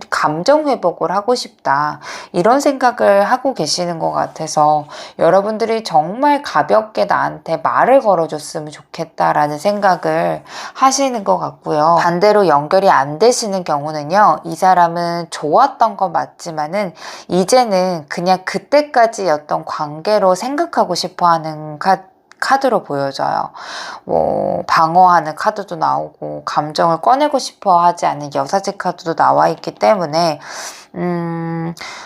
감정 회복을 하고 싶다, 이런 생각을 하고 계시는 것 같아서 여러분들이 정말 가볍게 나한테 말을 걸어줬으면 좋겠다라는 생각을 하시는 것 같고요. 반대로 연결이 안 되시는 경우는요, 이 사람은 좋았던 건 맞지만은 이제는 그냥 그때까지였던 관계로 생각하고 싶어 하는 카드로 보여져요. 뭐 방어하는 카드도 나오고 감정을 꺼내고 싶어 하지 않는 여사제 카드도 나와 있기 때문에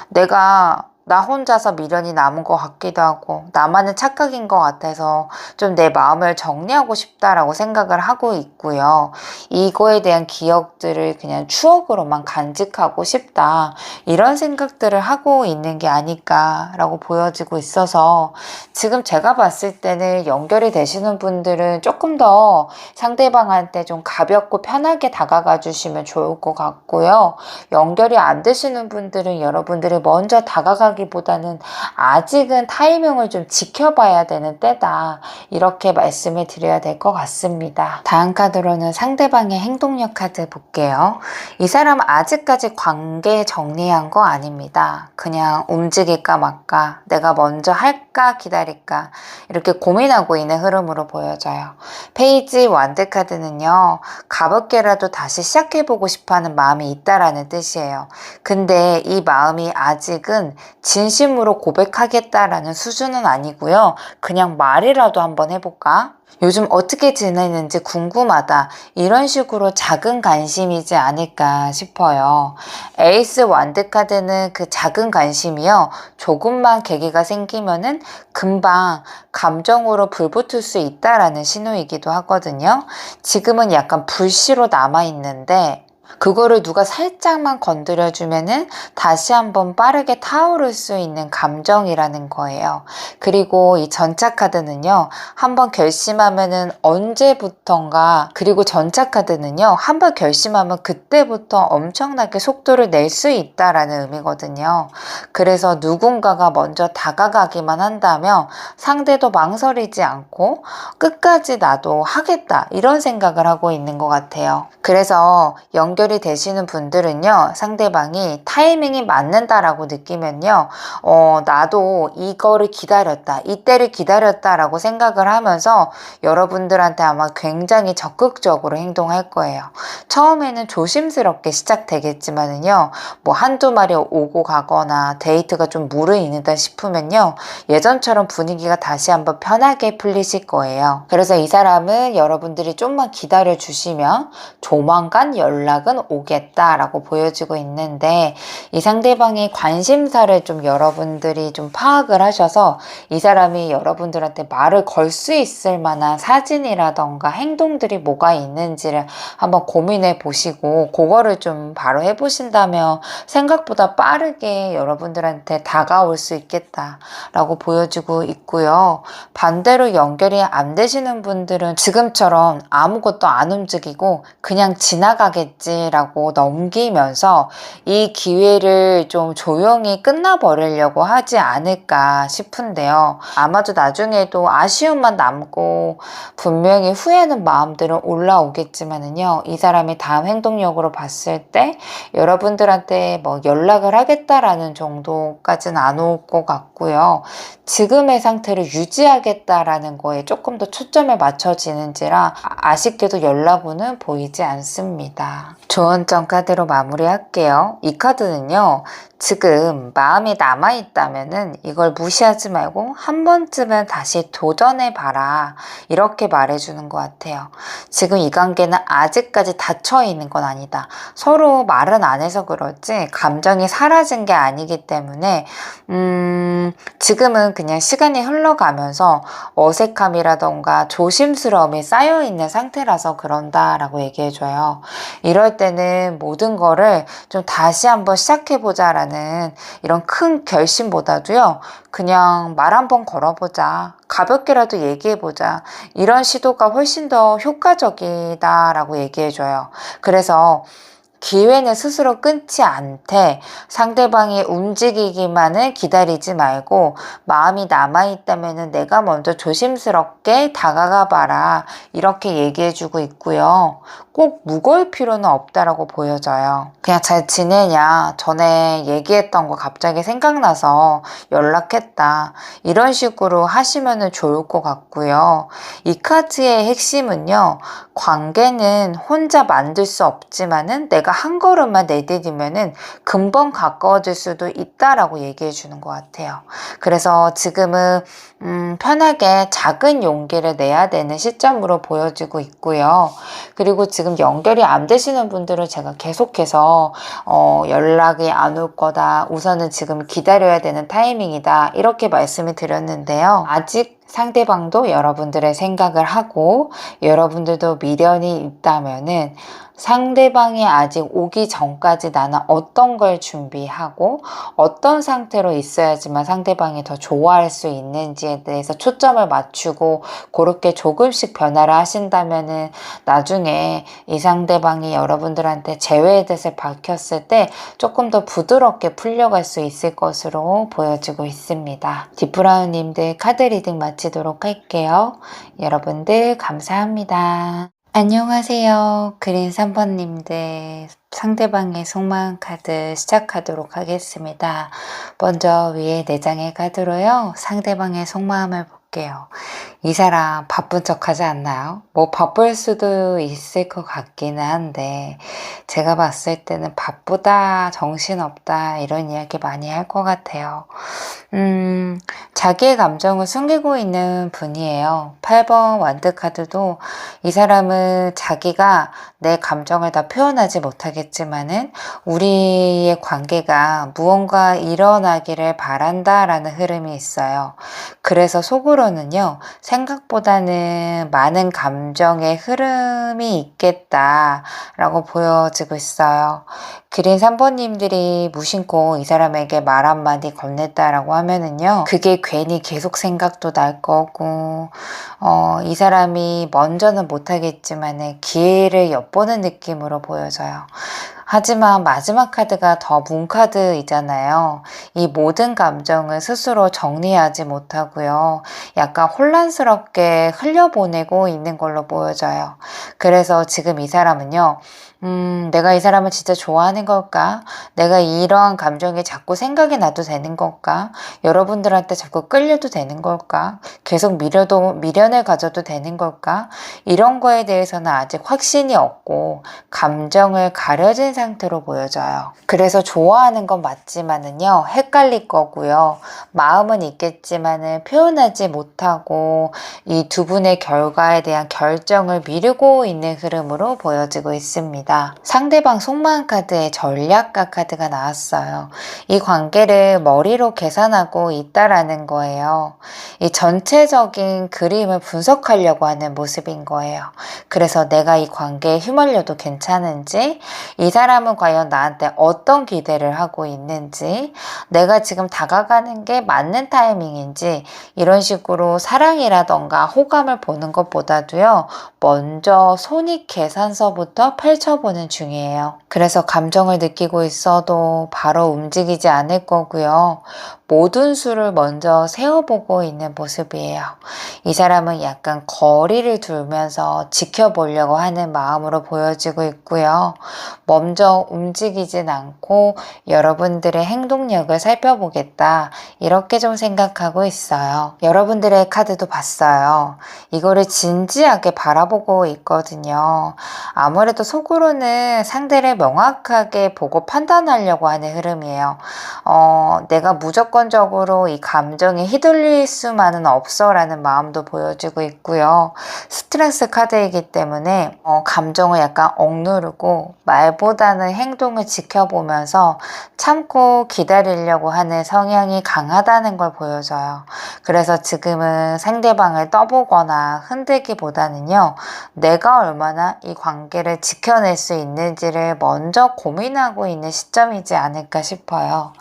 내가 나 혼자서 미련이 남은 것 같기도 하고 나만의 착각인 것 같아서 좀 내 마음을 정리하고 싶다라고 생각을 하고 있고요. 이거에 대한 기억들을 그냥 추억으로만 간직하고 싶다, 이런 생각들을 하고 있는 게 아닐까라고 보여지고 있어서 지금 제가 봤을 때는 연결이 되시는 분들은 조금 더 상대방한테 좀 가볍고 편하게 다가가 주시면 좋을 것 같고요. 연결이 안 되시는 분들은 여러분들이 먼저 다가가기보다는 아직은 타이밍을 좀 지켜봐야 되는 때다, 이렇게 말씀을 드려야 될 것 같습니다. 다음 카드로는 상대방의 행동력 카드 볼게요. 이 사람 아직까지 관계 정리한 거 아닙니다. 그냥 움직일까 말까, 내가 먼저 할까 기다릴까, 이렇게 고민하고 있는 흐름으로 보여져요. 페이지 완드 카드는요, 가볍게라도 다시 시작해보고 싶어하는 마음이 있다라는 뜻이에요. 근데 이 마음이 아직은 진심으로 고백하겠다라는 수준은 아니고요. 그냥 말이라도 한번 해볼까? 요즘 어떻게 지내는지 궁금하다, 이런 식으로 작은 관심이지 않을까 싶어요. 에이스 완드 카드는 그 작은 관심이요, 조금만 계기가 생기면은 금방 감정으로 불붙을 수 있다라는 신호이기도 하거든요. 지금은 약간 불씨로 남아있는데 그거를 누가 살짝만 건드려주면은 다시 한번 빠르게 타오를 수 있는 감정이라는 거예요. 그리고 이 전차 카드는요, 한번 결심하면은 언제부턴가, 그리고 전차 카드는요, 한번 결심하면 그때부터 엄청나게 속도를 낼 수 있다라는 의미거든요. 그래서 누군가가 먼저 다가가기만 한다면 상대도 망설이지 않고 끝까지 나도 하겠다, 이런 생각을 하고 있는 것 같아요. 그래서 연결이 되시는 분들은요, 상대방이 타이밍이 맞는다라고 느끼면요, 나도 이거를 기다렸다, 이때를 기다렸다라고 생각을 하면서 여러분들한테 아마 굉장히 적극적으로 행동할 거예요. 처음에는 조심스럽게 시작되겠지만은요, 뭐 한두 마리 오고 가거나 데이트가 좀 무르익는다 싶으면요, 예전처럼 분위기가 다시 한번 편하게 풀리실 거예요. 그래서 이 사람은 여러분들이 좀만 기다려 주시면 조만간 연락은 오겠다라고 보여지고 있는데, 이 상대방의 관심사를 좀 여러분들이 좀 파악을 하셔서 이 사람이 여러분들한테 말을 걸 수 있을 만한 사진이라던가 행동들이 뭐가 있는지를 한번 고민해 보시고, 그거를 좀 바로 해보신다면 생각보다 빠르게 여러분들한테 다가올 수 있겠다라고 보여지고 있고요. 반대로 연결이 안 되시는 분들은 지금처럼 아무것도 안 움직이고 그냥 지나가겠지라고 넘기면서 이 기회를 좀 조용히 끝나버리려고 하지 않을까 싶은데요. 아마도 나중에도 아쉬움만 남고 분명히 후회하는 마음들은 올라오겠지만은요, 이 사람이 다음 행동력으로 봤을 때 여러분들한테 뭐 연락을 하겠다라는 정도까지는 안 올 것 같고요. 지금의 상태를 유지하겠다라는 거에 조금 더 초점을 맞춰지는지라 아쉽게도 연락은 보이지 않습니다. 조언점 카드로 마무리할게요. 이 카드는요, 지금 마음이 남아있다면은 이걸 무시하지 말고 한 번쯤은 다시 도전해봐라, 이렇게 말해주는 것 같아요. 지금 이 관계는 아직까지 닫혀있는 건 아니다. 서로 말은 안 해서 그렇지 감정이 사라진 게 아니기 때문에 지금은 그냥 시간이 흘러가면서 어색함이라던가 조심스러움이 쌓여있는 상태라서 그런다라고 얘기해줘요. 이럴 때는 모든 거를 좀 다시 한번 시작해보자라는 이런 큰 결심보다도요, 그냥 말 한번 걸어보자, 가볍게라도 얘기해보자, 이런 시도가 훨씬 더 효과적이다라고 얘기해줘요. 그래서 기회는 스스로 끊지 않되 상대방이 움직이기만을 기다리지 말고 마음이 남아있다면 내가 먼저 조심스럽게 다가가 봐라, 이렇게 얘기해주고 있고요. 꼭 무거울 필요는 없다라고 보여져요. 그냥 잘 지내냐, 전에 얘기했던 거 갑자기 생각나서 연락했다, 이런 식으로 하시면 좋을 것 같고요. 이 카드의 핵심은요, 관계는 혼자 만들 수 없지만은 내가 한 걸음만 내디디면은 금방 가까워질 수도 있다라고 얘기해 주는 것 같아요. 그래서 지금은 편하게 작은 용기를 내야 되는 시점으로 보여지고 있고요. 그리고 지금 연결이 안 되시는 분들은 제가 계속해서 연락이 안 올 거다. 우선은 지금 기다려야 되는 타이밍이다. 이렇게 말씀을 드렸는데요. 아직 상대방도 여러분들의 생각을 하고 여러분들도 미련이 있다면은 상대방이 아직 오기 전까지 나는 어떤 걸 준비하고 어떤 상태로 있어야지만 상대방이 더 좋아할 수 있는지에 대해서 초점을 맞추고 그렇게 조금씩 변화를 하신다면은 나중에 이 상대방이 여러분들한테 재회의 뜻을 밝혔을 때 조금 더 부드럽게 풀려갈 수 있을 것으로 보여지고 있습니다. 딥브라운님들 카드 리딩 마치도록 할게요. 여러분들 감사합니다. 안녕하세요. 그린 3번님들 상대방의 속마음 카드 시작하도록 하겠습니다. 먼저 위에 4장의 카드로요. 상대방의 속마음을 볼게요. 이 사람 바쁜 척 하지 않나요? 뭐 바쁠 수도 있을 것 같기는 한데 제가 봤을 때는 바쁘다, 정신없다 이런 이야기 많이 할 것 같아요. 자기의 감정을 숨기고 있는 분이에요. 8번 완드 카드도 이 사람은 자기가 내 감정을 다 표현하지 못하겠지만은 우리의 관계가 무언가 일어나기를 바란다라는 흐름이 있어요. 그래서 속으로는요, 생각보다는 많은 감정의 흐름이 있겠다라고 보여지고 있어요. 그린 3번님들이 무심코 이 사람에게 말 한마디 건넸다라고 하면은요, 그게 괜히 계속 생각도 날 거고, 이 사람이 먼저는 못하겠지만 기회를 엿보는 느낌으로 보여져요. 하지만 마지막 카드가 더 문카드이잖아요. 이 모든 감정을 스스로 정리하지 못하고요. 약간 혼란스럽게 흘려보내고 있는 걸로 보여져요. 그래서 지금 이 사람은요. 내가 이 사람을 진짜 좋아하는 걸까? 내가 이러한 감정이 자꾸 생각이 나도 되는 걸까? 여러분들한테 자꾸 끌려도 되는 걸까? 계속 미련을 가져도 되는 걸까? 이런 거에 대해서는 아직 확신이 없고 감정을 가려진 상태로 보여져요. 그래서 좋아하는 건 맞지만은요, 헷갈릴 거고요. 마음은 있겠지만은 표현하지 못하고 이 두 분의 결과에 대한 결정을 미루고 있는 흐름으로 보여지고 있습니다. 상대방 속마음 카드에 전략가 카드가 나왔어요. 이 관계를 머리로 계산하고 있다라는 거예요. 이 전체적인 그림을 분석하려고 하는 모습인 거예요. 그래서 내가 이 관계에 휘말려도 괜찮은지, 이 사람은 과연 나한테 어떤 기대를 하고 있는지, 내가 지금 다가가는 게 맞는 타이밍인지, 이런 식으로 사랑이라던가 호감을 보는 것보다도요, 먼저 손익 계산서부터 펼쳐보는 중이에요. 그래서 감정을 느끼고 있어도 바로 움직이지 않을 거고요. 모든 수를 먼저 세어보고 있는 모습이에요. 이 사람은 약간 거리를 두면서 지켜보려고 하는 마음으로 보여지고 있고요. 먼저 움직이진 않고 여러분들의 행동력을 살펴보겠다. 이렇게 좀 생각하고 있어요. 여러분들의 카드도 봤어요. 이거를 진지하게 바라보고 있거든요. 아무래도 속으로는 상대를 명확하게 보고 판단하려고 하는 흐름이에요. 내가 무조건적으로 이 감정에 휘둘릴 수만은 없어 라는 마음도 보여지고 있고요. 스트레스 카드이기 때문에 감정을 약간 억누르고 말보다는 행동을 지켜보면서 참고 기다리려고 하는 성향이 강하다는 걸 보여줘요. 그래서 지금은 상대방을 떠보거나 흔들기보다는요, 내가 얼마나 이 관계를 지켜낼 수 있는지를 먼저 고민하고 있는 시점이지 않을까 싶어요.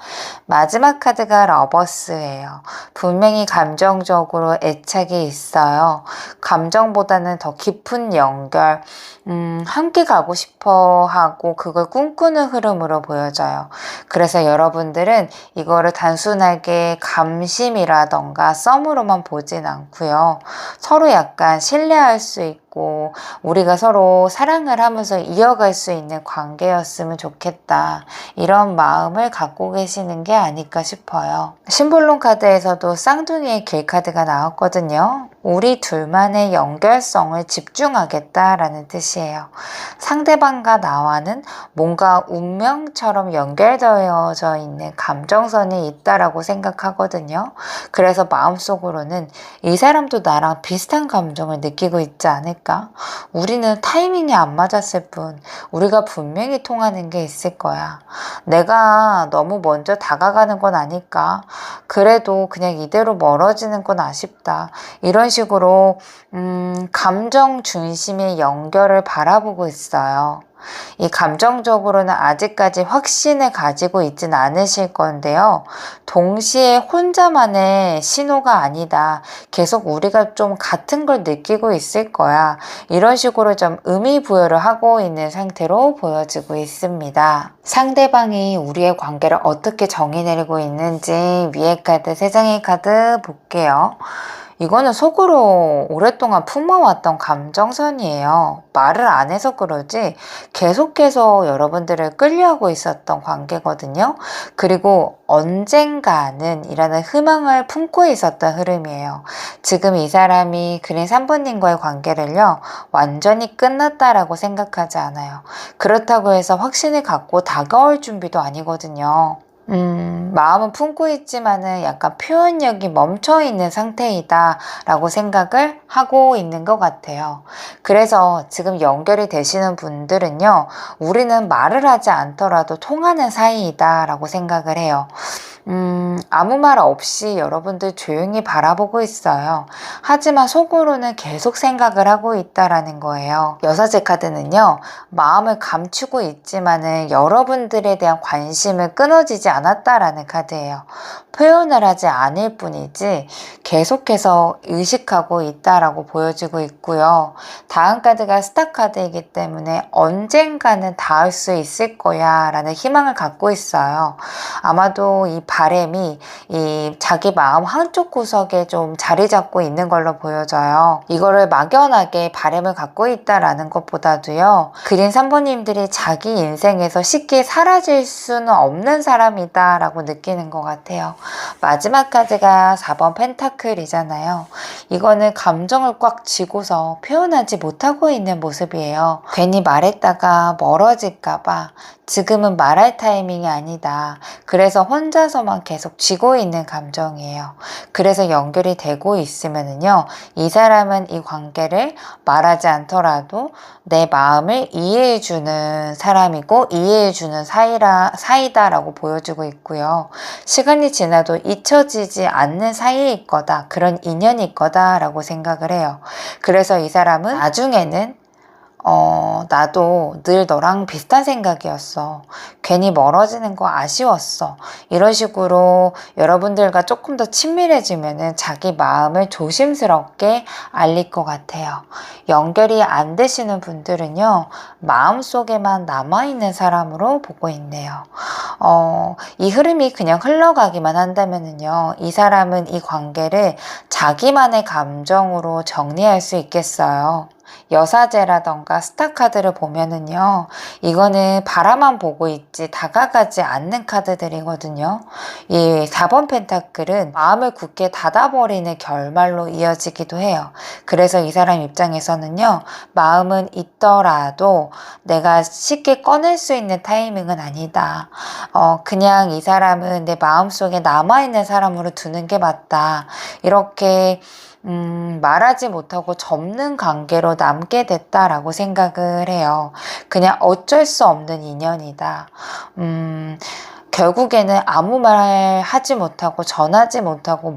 마지막 카드가 러버스예요. 분명히 감정적으로 애착이 있어요. 감정보다는 더 깊은 연결, 함께 가고 싶어 하고 그걸 꿈꾸는 흐름으로 보여져요. 그래서 여러분들은 이거를 단순하게 감심이라던가 썸으로만 보진 않고요. 서로 약간 신뢰할 수 있고 있고 우리가 서로 사랑을 하면서 이어갈 수 있는 관계였으면 좋겠다. 이런 마음을 갖고 계시는 게 아닐까 싶어요. 심볼론 카드에서도 쌍둥이의 길 카드가 나왔거든요. 우리 둘만의 연결성을 집중하겠다라는 뜻이에요. 상대방과 나와는 뭔가 운명처럼 연결되어져 있는 감정선이 있다라고 생각하거든요. 그래서 마음속으로는 이 사람도 나랑 비슷한 감정을 느끼고 있지 않을까? 우리는 타이밍이 안 맞았을 뿐 우리가 분명히 통하는 게 있을 거야. 내가 너무 먼저 다가가는 건 아닐까? 그래도 그냥 이대로 멀어지는 건 아쉽다. 이런 식으로 감정 중심의 연결을 바라보고 있어요. 이 감정적으로는 아직까지 확신을 가지고 있진 않으실 건데요. 동시에 혼자만의 신호가 아니다. 계속 우리가 좀 같은 걸 느끼고 있을 거야. 이런 식으로 좀 의미 부여를 하고 있는 상태로 보여지고 있습니다. 상대방이 우리의 관계를 어떻게 정의 내리고 있는지 위에 카드, 세 장의 카드 볼게요. 이거는 속으로 오랫동안 품어왔던 감정선이에요. 말을 안 해서 그러지 계속해서 여러분들을 끌려하고 있었던 관계거든요. 그리고 언젠가는 이라는 희망을 품고 있었던 흐름이에요. 지금 이 사람이 그린 3번님과의 관계를요, 완전히 끝났다라고 생각하지 않아요. 그렇다고 해서 확신을 갖고 다가올 준비도 아니거든요. 마음은 품고 있지만은 약간 표현력이 멈춰있는 상태이다 라고 생각을 하고 있는 것 같아요. 그래서 지금 연결이 되시는 분들은요, 우리는 말을 하지 않더라도 통하는 사이이다 라고 생각을 해요. 아무 말 없이 여러분들 조용히 바라보고 있어요. 하지만 속으로는 계속 생각을 하고 있다라는 거예요. 여사제 카드는요, 마음을 감추고 있지만은 여러분들에 대한 관심을 끊어지지 않았다라는 카드예요. 표현을 하지 않을 뿐이지 계속해서 의식하고 있다라고 보여지고 있고요. 다음 카드가 스타 카드이기 때문에 언젠가는 닿을 수 있을 거야 라는 희망을 갖고 있어요. 아마도 이 바람이 이 자기 마음 한쪽 구석에 좀 자리 잡고 있는 걸로 보여져요. 이거를 막연하게 바람을 갖고 있다라는 것보다도요, 그린 3번님들이 자기 인생에서 쉽게 사라질 수는 없는 사람이다 라고 느끼는 것 같아요. 마지막 카드가 4번 펜타클이잖아요. 이거는 감정을 꽉 쥐고서 표현하지 못하고 있는 모습이에요. 괜히 말했다가 멀어질까봐 지금은 말할 타이밍이 아니다. 그래서 혼자서만 계속 쥐고 있는 감정이에요. 그래서 연결이 되고 있으면은요, 이 사람은 이 관계를 말하지 않더라도 내 마음을 이해해주는 사람이고 이해해주는 사이다라고 보여주고 있고요. 시간이 지나도 잊혀지지 않는 사이일 거다. 그런 인연일 거다라고 생각을 해요. 그래서 이 사람은 나중에는 나도 늘 너랑 비슷한 생각이었어. 괜히 멀어지는 거 아쉬웠어. 이런 식으로 여러분들과 조금 더 친밀해지면은 자기 마음을 조심스럽게 알릴 것 같아요. 연결이 안 되시는 분들은요, 마음속에만 남아있는 사람으로 보고 있네요. 이 흐름이 그냥 흘러가기만 한다면은요, 이 사람은 이 관계를 자기만의 감정으로 정리할 수 있겠어요. 여사제라던가 스타카드를 보면은요, 이거는 바라만 보고 있지 다가가지 않는 카드들이거든요. 이 4번 펜타클은 마음을 굳게 닫아버리는 결말로 이어지기도 해요. 그래서 이 사람 입장에서는요, 마음은 있더라도 내가 쉽게 꺼낼 수 있는 타이밍은 아니다. 그냥 이 사람은 내 마음속에 남아있는 사람으로 두는 게 맞다. 이렇게 말하지 못하고 접는 관계로 남게 됐다라고 생각을 해요. 그냥 어쩔 수 없는 인연이다. 결국에는 아무 말 하지 못하고 전하지 못하고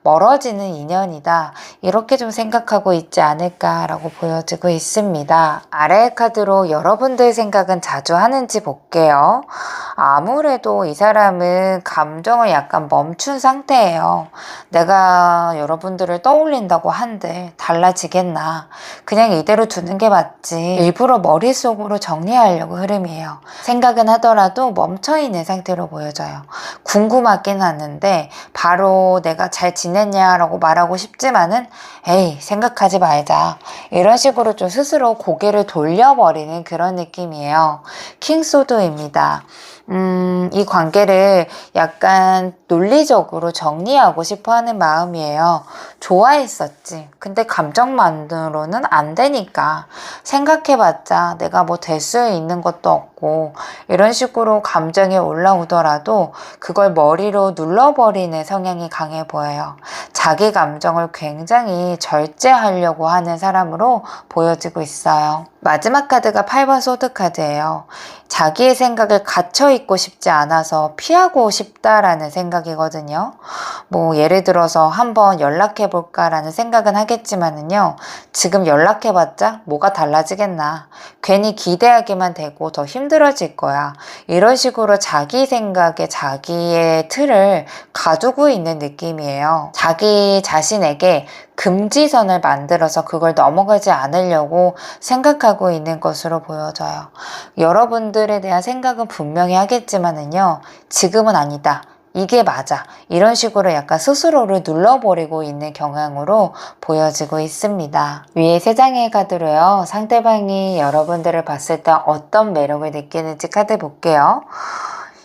멀어지는 인연이다. 이렇게 좀 생각하고 있지 않을까라고 보여지고 있습니다. 아래의 카드로 여러분들 생각은 자주 하는지 볼게요. 아무래도 이 사람은 감정을 약간 멈춘 상태예요. 내가 여러분들을 떠올린다고 한들 달라지겠나. 그냥 이대로 두는 게 맞지. 일부러 머릿속으로 정리하려고 흐름이에요. 생각은 하더라도 멈춰있는 상태로 보여져요. 궁금하긴 하는데 바로 내가 잘 지냈냐라고 말하고 싶지만은 에이 생각하지 말자 이런 식으로 좀 스스로 고개를 돌려버리는 그런 느낌이에요. 킹소드입니다. 이 관계를 약간 논리적으로 정리하고 싶어 하는 마음이에요. 좋아했었지. 근데 감정만으로는 안 되니까. 생각해봤자 내가 뭐 될 수 있는 것도 없고, 이런 식으로 감정이 올라오더라도 그걸 머리로 눌러버리는 성향이 강해 보여요. 자기 감정을 굉장히 절제하려고 하는 사람으로 보여지고 있어요. 마지막 카드가 8번 소드 카드예요. 자기의 생각을 갇혀 있고 싶지 않아서 피하고 싶다라는 생각이거든요. 뭐 예를 들어서 한번 연락해 볼까라는 생각은 하겠지만은요. 지금 연락해봤자 뭐가 달라지겠나. 괜히 기대하기만 되고 더 힘들어질 거야. 이런 식으로 자기 생각에 자기의 틀을 가두고 있는 느낌이에요. 자기 자신에게 금지선을 만들어서 그걸 넘어가지 않으려고 생각하고 있는 것으로 보여져요. 여러분들에 대한 생각은 분명히 하겠지만은요, 지금은 아니다. 이게 맞아. 이런 식으로 약간 스스로를 눌러버리고 있는 경향으로 보여지고 있습니다. 위에 세 장의 카드로요. 상대방이 여러분들을 봤을 때 어떤 매력을 느끼는지 카드 볼게요.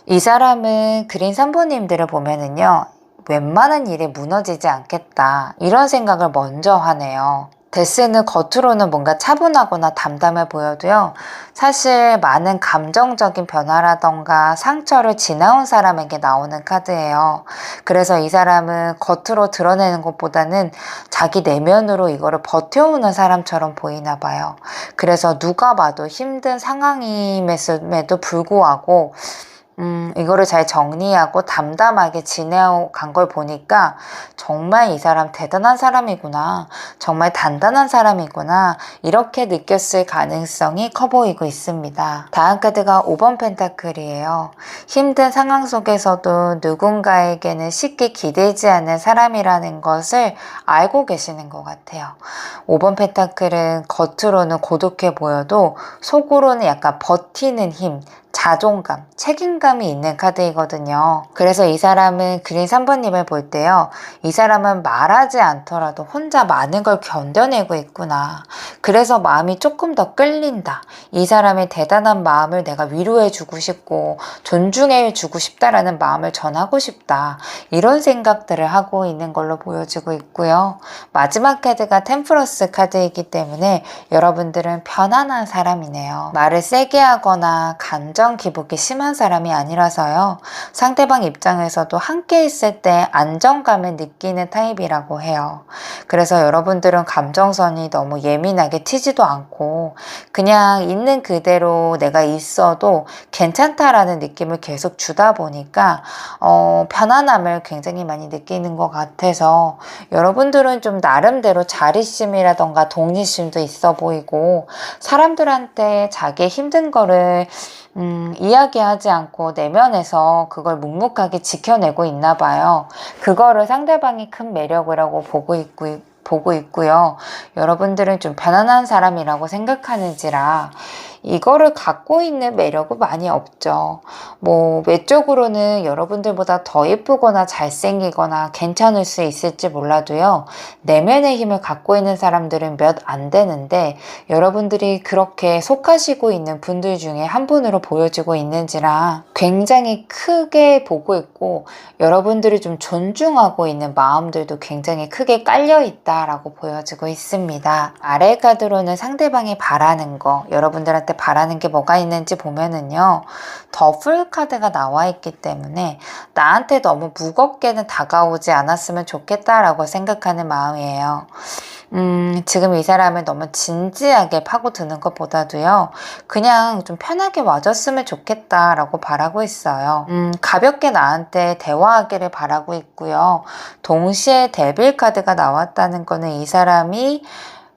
이 사람은 그린 선부님들을 보면은요. 웬만한 일에 무너지지 않겠다. 이런 생각을 먼저 하네요. 데스는 겉으로는 뭔가 차분하거나 담담해 보여도요. 사실 많은 감정적인 변화라던가 상처를 지나온 사람에게 나오는 카드예요. 그래서 이 사람은 겉으로 드러내는 것보다는 자기 내면으로 이거를 버텨오는 사람처럼 보이나 봐요. 그래서 누가 봐도 힘든 상황임에도 불구하고 이거를 잘 정리하고 담담하게 지내간 걸 보니까 정말 이 사람 대단한 사람이구나. 정말 단단한 사람이구나. 이렇게 느꼈을 가능성이 커 보이고 있습니다. 다음 카드가 5번 펜타클이에요. 힘든 상황 속에서도 누군가에게는 쉽게 기대지 않는 사람이라는 것을 알고 계시는 것 같아요. 5번 펜타클은 겉으로는 고독해 보여도 속으로는 약간 버티는 힘, 자존감, 책임감이 있는 카드이거든요. 그래서 이 사람은 그린 3번님을 볼 때요. 이 사람은 말하지 않더라도 혼자 많은 걸 견뎌내고 있구나. 그래서 마음이 조금 더 끌린다. 이 사람의 대단한 마음을 내가 위로해주고 싶고 존중해주고 싶다라는 마음을 전하고 싶다. 이런 생각들을 하고 있는 걸로 보여지고 있고요. 마지막 카드가 템프러스 카드이기 때문에 여러분들은 편안한 사람이네요. 말을 세게 하거나 감정 기복이 심한 사람이 아니라서요. 상대방 입장에서도 함께 있을 때 안정감을 느끼는 타입이라고 해요. 그래서 여러분들은 감정선이 너무 예민하게 튀지도 않고 그냥 있는 그대로 내가 있어도 괜찮다라는 느낌을 계속 주다 보니까 편안함을 굉장히 많이 느끼는 것 같아서 여러분들은 좀 나름대로 자립심이라던가 독립심도 있어 보이고 사람들한테 자기 힘든 거를 이야기하지 않고 내면에서 그걸 묵묵하게 지켜내고 있나 봐요. 그거를 상대방이 큰 매력이라고 보고 있고요. 여러분들은 좀 편안한 사람이라고 생각하는지라 이거를 갖고 있는 매력은 많이 없죠. 뭐 외적으로는 여러분들보다 더 예쁘거나 잘생기거나 괜찮을 수 있을지 몰라도요. 내면의 힘을 갖고 있는 사람들은 몇 안 되는데 여러분들이 그렇게 속하시고 있는 분들 중에 한 분으로 보여지고 있는지라 굉장히 크게 보고 있고 여러분들이 좀 존중하고 있는 마음들도 굉장히 크게 깔려 있다라고 보여지고 있습니다. 아래 카드로는 상대방이 바라는 거 여러분들한테 바라는 게 뭐가 있는지 보면은요. 더풀 카드가 나와 있기 때문에 나한테 너무 무겁게는 다가오지 않았으면 좋겠다라고 생각하는 마음이에요. 지금 이 사람을 너무 진지하게 파고드는 것보다도요. 그냥 좀 편하게 와줬으면 좋겠다라고 바라고 있어요. 가볍게 나한테 대화하기를 바라고 있고요. 동시에 데빌 카드가 나왔다는 거는 이 사람이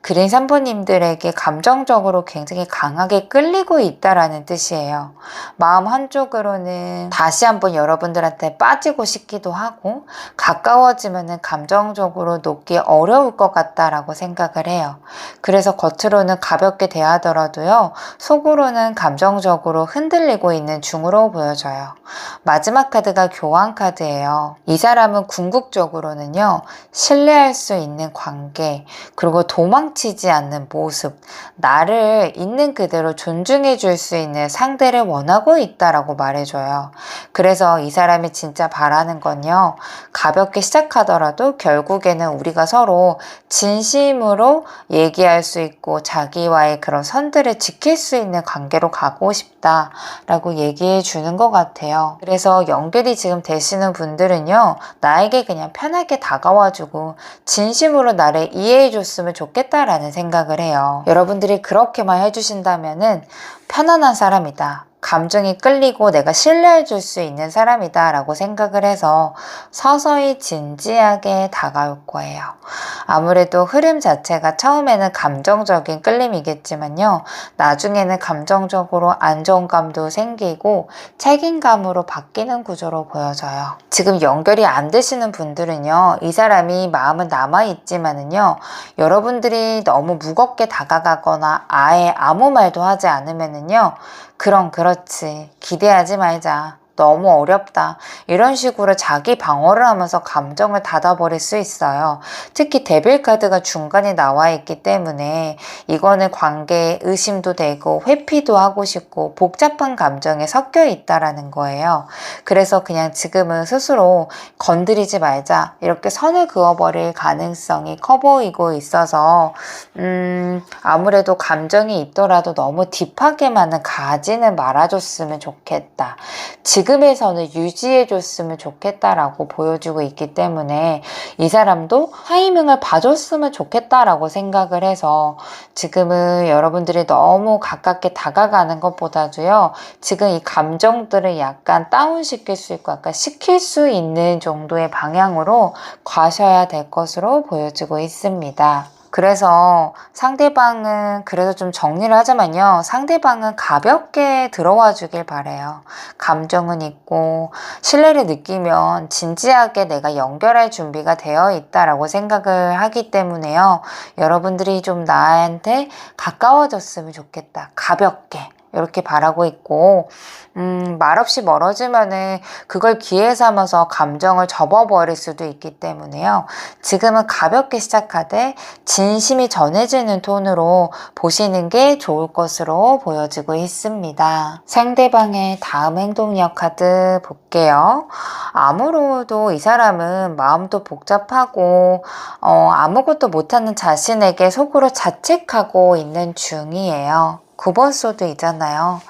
그린 3번님들에게 감정적으로 굉장히 강하게 끌리고 있다라는 뜻이에요. 마음 한쪽으로는 다시 한번 여러분들한테 빠지고 싶기도 하고 가까워지면은 감정적으로 놓기 어려울 것 같다라고 생각을 해요. 그래서 겉으로는 가볍게 대하더라도요, 속으로는 감정적으로 흔들리고 있는 중으로 보여져요. 마지막 카드가 교환 카드예요. 이 사람은 궁극적으로는요, 신뢰할 수 있는 관계, 그리고 도망치지 않는 모습, 나를 있는 그대로 존중해 줄 수 있는 상대를 원하고 있다라고 말해줘요. 그래서 이 사람이 진짜 바라는 건요, 가볍게 시작하더라도 결국에는 우리가 서로 진심으로 얘기할 수 있고 자기와의 그런 선들을 지킬 수 있는 관계로 가고 싶다라고 얘기해 주는 것 같아요. 그래서 연결이 지금 되시는 분들은요, 나에게 그냥 편하게 다가와주고 진심으로 나를 이해해 줬으면 좋겠다라는 생각을 해요. 여러분들이 그렇게만 해주신다면은 편안한 사람이다, 감정이 끌리고 내가 신뢰해 줄 수 있는 사람이다 라고 생각을 해서 서서히 진지하게 다가올 거예요. 아무래도 흐름 자체가 처음에는 감정적인 끌림이겠지만요, 나중에는 감정적으로 안정감도 생기고 책임감으로 바뀌는 구조로 보여져요. 지금 연결이 안 되시는 분들은요, 이 사람이 마음은 남아있지만은요, 여러분들이 너무 무겁게 다가가거나 아예 아무 말도 하지 않으면은요, 그렇지, 기대하지 말자, 너무 어렵다, 이런 식으로 자기 방어를 하면서 감정을 닫아버릴 수 있어요. 특히 데빌 카드가 중간에 나와 있기 때문에 이거는 관계에 의심도 되고 회피도 하고 싶고 복잡한 감정에 섞여 있다라는 거예요. 그래서 그냥 지금은 스스로 건드리지 말자, 이렇게 선을 그어버릴 가능성이 커 보이고 있어서 아무래도 감정이 있더라도 너무 딥하게만은 가지는 말아줬으면 좋겠다, 지금에서는 유지해줬으면 좋겠다라고 보여주고 있기 때문에 이 사람도 타이밍을 봐줬으면 좋겠다라고 생각을 해서 지금은 여러분들이 너무 가깝게 다가가는 것보다도요, 지금 이 감정들을 약간 다운시킬 수 있고 약간 식힐 수 있는 정도의 방향으로 가셔야 될 것으로 보여지고 있습니다. 그래서 상대방은, 그래도 좀 정리를 하자면요, 상대방은 가볍게 들어와 주길 바래요. 감정은 있고 신뢰를 느끼면 진지하게 내가 연결할 준비가 되어 있다라고 생각을 하기 때문에요, 여러분들이 좀 나한테 가까워졌으면 좋겠다, 가볍게 이렇게 바라고 있고, 말없이 멀어지면은 그걸 기회 삼아서 감정을 접어버릴 수도 있기 때문에요, 지금은 가볍게 시작하되 진심이 전해지는 톤으로 보시는 게 좋을 것으로 보여지고 있습니다. 상대방의 다음 행동력 카드 볼게요. 아무로도 이 사람은 마음도 복잡하고 아무것도 못하는 자신에게 속으로 자책하고 있는 중이에요. 9번 소드 있잖아요.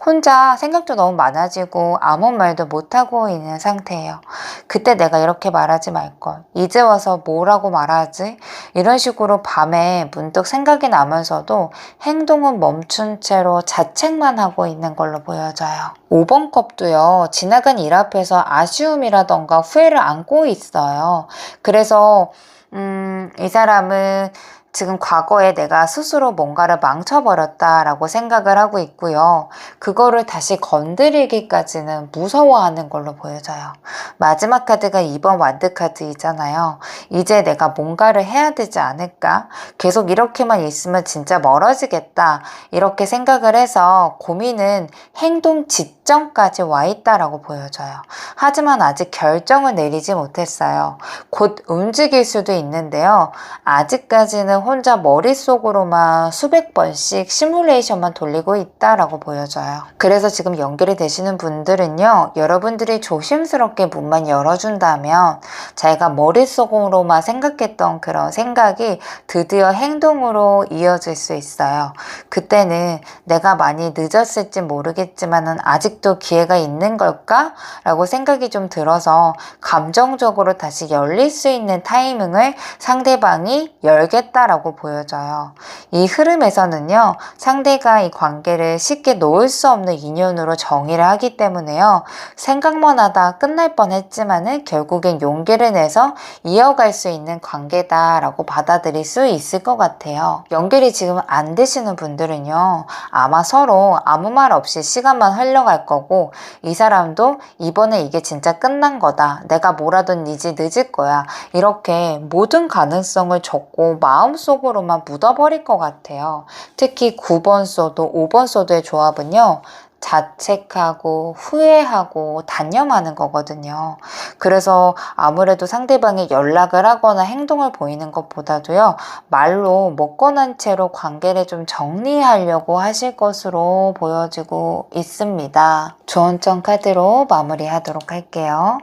혼자 생각도 너무 많아지고 아무 말도 못하고 있는 상태예요. 그때 내가 이렇게 말하지 말걸, 이제 와서 뭐라고 말하지? 이런 식으로 밤에 문득 생각이 나면서도 행동은 멈춘 채로 자책만 하고 있는 걸로 보여져요. 5번 컵도요, 지나간 일 앞에서 아쉬움이라던가 후회를 안고 있어요. 그래서 이 사람은 지금 과거에 내가 스스로 뭔가를 망쳐버렸다라고 생각을 하고 있고요. 그거를 다시 건드리기까지는 무서워하는 걸로 보여져요. 마지막 카드가 2번 완드 카드이잖아요. 이제 내가 뭔가를 해야 되지 않을까? 계속 이렇게만 있으면 진짜 멀어지겠다, 이렇게 생각을 해서 고민은 행동 지점까지 와 있다라고 보여져요. 하지만 아직 결정을 내리지 못했어요. 곧 움직일 수도 있는데요, 아직까지는 혼자 머릿속으로만 수백 번씩 시뮬레이션만 돌리고 있다라고 보여져요. 그래서 지금 연결이 되시는 분들은요, 여러분들이 조심스럽게 문만 열어준다면 자기가 머릿속으로만 생각했던 그런 생각이 드디어 행동으로 이어질 수 있어요. 그때는 내가 많이 늦었을지 모르겠지만은 아직도 기회가 있는 걸까? 라고 생각이 좀 들어서 감정적으로 다시 열릴 수 있는 타이밍을 상대방이 열겠다 있다라고 보여져요. 이 흐름에서는요, 상대가 이 관계를 쉽게 놓을 수 없는 인연으로 정의를 하기 때문에요, 생각만 하다 끝날 뻔했지만은 결국엔 용기를 내서 이어갈 수 있는 관계다라고 받아들일 수 있을 것 같아요. 연결이 지금 안 되시는 분들은요, 아마 서로 아무 말 없이 시간만 흘러갈 거고, 이 사람도 이번에 이게 진짜 끝난 거다, 내가 뭐라든 이제 늦을 거야, 이렇게 모든 가능성을 접고 마음속으로만 묻어버릴 것 같아요. 특히 9번 소도 5번 소도의 조합은요, 자책하고 후회하고 단념하는 거거든요. 그래서 아무래도 상대방이 연락을 하거나 행동을 보이는 것보다도요, 말로 먹고난 채로 관계를 좀 정리하려고 하실 것으로 보여지고 있습니다. 조언점 카드로 마무리하도록 할게요.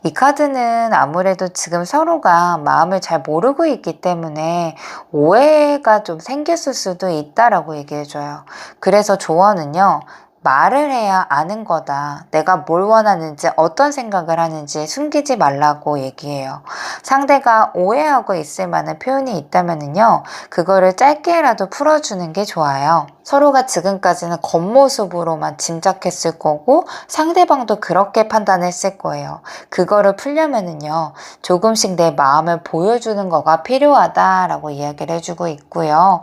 이 카드는 아무래도 지금 서로가 마음을 잘 모르고 있기 때문에 오해가 좀 생겼을 수도 있다라고 얘기해줘요. 그래서 조언은요, 말을 해야 아는 거다. 내가 뭘 원하는지, 어떤 생각을 하는지 숨기지 말라고 얘기해요. 상대가 오해하고 있을 만한 표현이 있다면요, 그거를 짧게라도 풀어주는 게 좋아요. 서로가 지금까지는 겉모습으로만 짐작했을 거고 상대방도 그렇게 판단했을 거예요. 그거를 풀려면은요, 조금씩 내 마음을 보여주는 거가 필요하다라고 이야기를 해주고 있고요.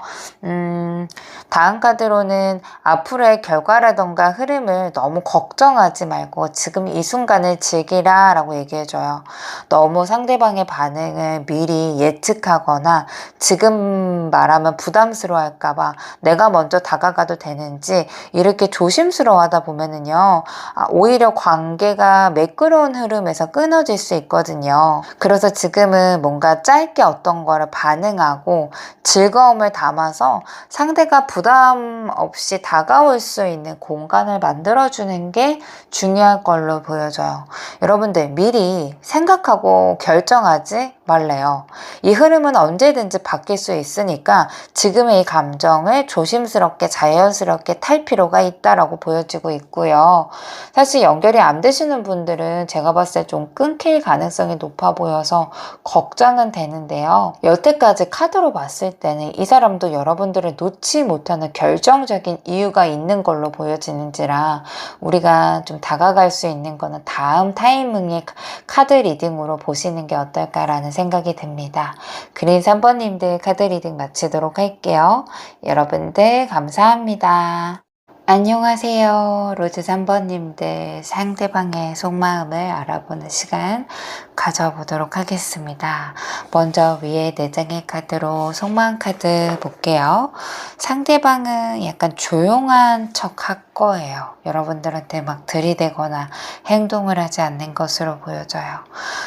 다음 카드로는 앞으로의 결과라던가 흐름을 너무 걱정하지 말고 지금 이 순간을 즐기라 라고 얘기해줘요. 너무 상대방의 반응을 미리 예측하거나 지금 말하면 부담스러워 할까봐 내가 먼저 다가가도 되는지 이렇게 조심스러워 하다 보면은요, 오히려 관계가 매끄러운 흐름에서 끊어질 수 있거든요. 그래서 지금은 뭔가 짧게 어떤 거를 반응하고 즐거움을 담아서 상대가 부담 없이 다가올 수 있는 공간을 만들어주는 게 중요할 걸로 보여져요. 여러분들 미리 생각하고 결정하지 말래요. 이 흐름은 언제든지 바뀔 수 있으니까 지금의 이 감정을 조심스럽게 자연스럽게 탈 필요가 있다라고 보여지고 있고요. 사실 연결이 안 되시는 분들은 제가 봤을 때 좀 끊길 가능성이 높아 보여서 걱정은 되는데요. 여태까지 카드로 봤을 때는 이 사람도 여러분들을 놓지 못하는 결정적인 이유가 있는 걸로 보여지는지라 우리가 좀 다가갈 수 있는 거는 다음 타이밍의 카드 리딩으로 보시는 게 어떨까라는 생각이 듭니다. 그린 3번님들 카드 리딩 마치도록 할게요. 여러분들 감사합니다. 안녕하세요. 로즈 3번님들 상대방의 속마음을 알아보는 시간 가져보도록 하겠습니다. 먼저 위에 4장의 카드로 속마음 카드 볼게요. 상대방은 약간 조용한 척 할 거예요. 여러분들한테 막 들이대거나 행동을 하지 않는 것으로 보여져요.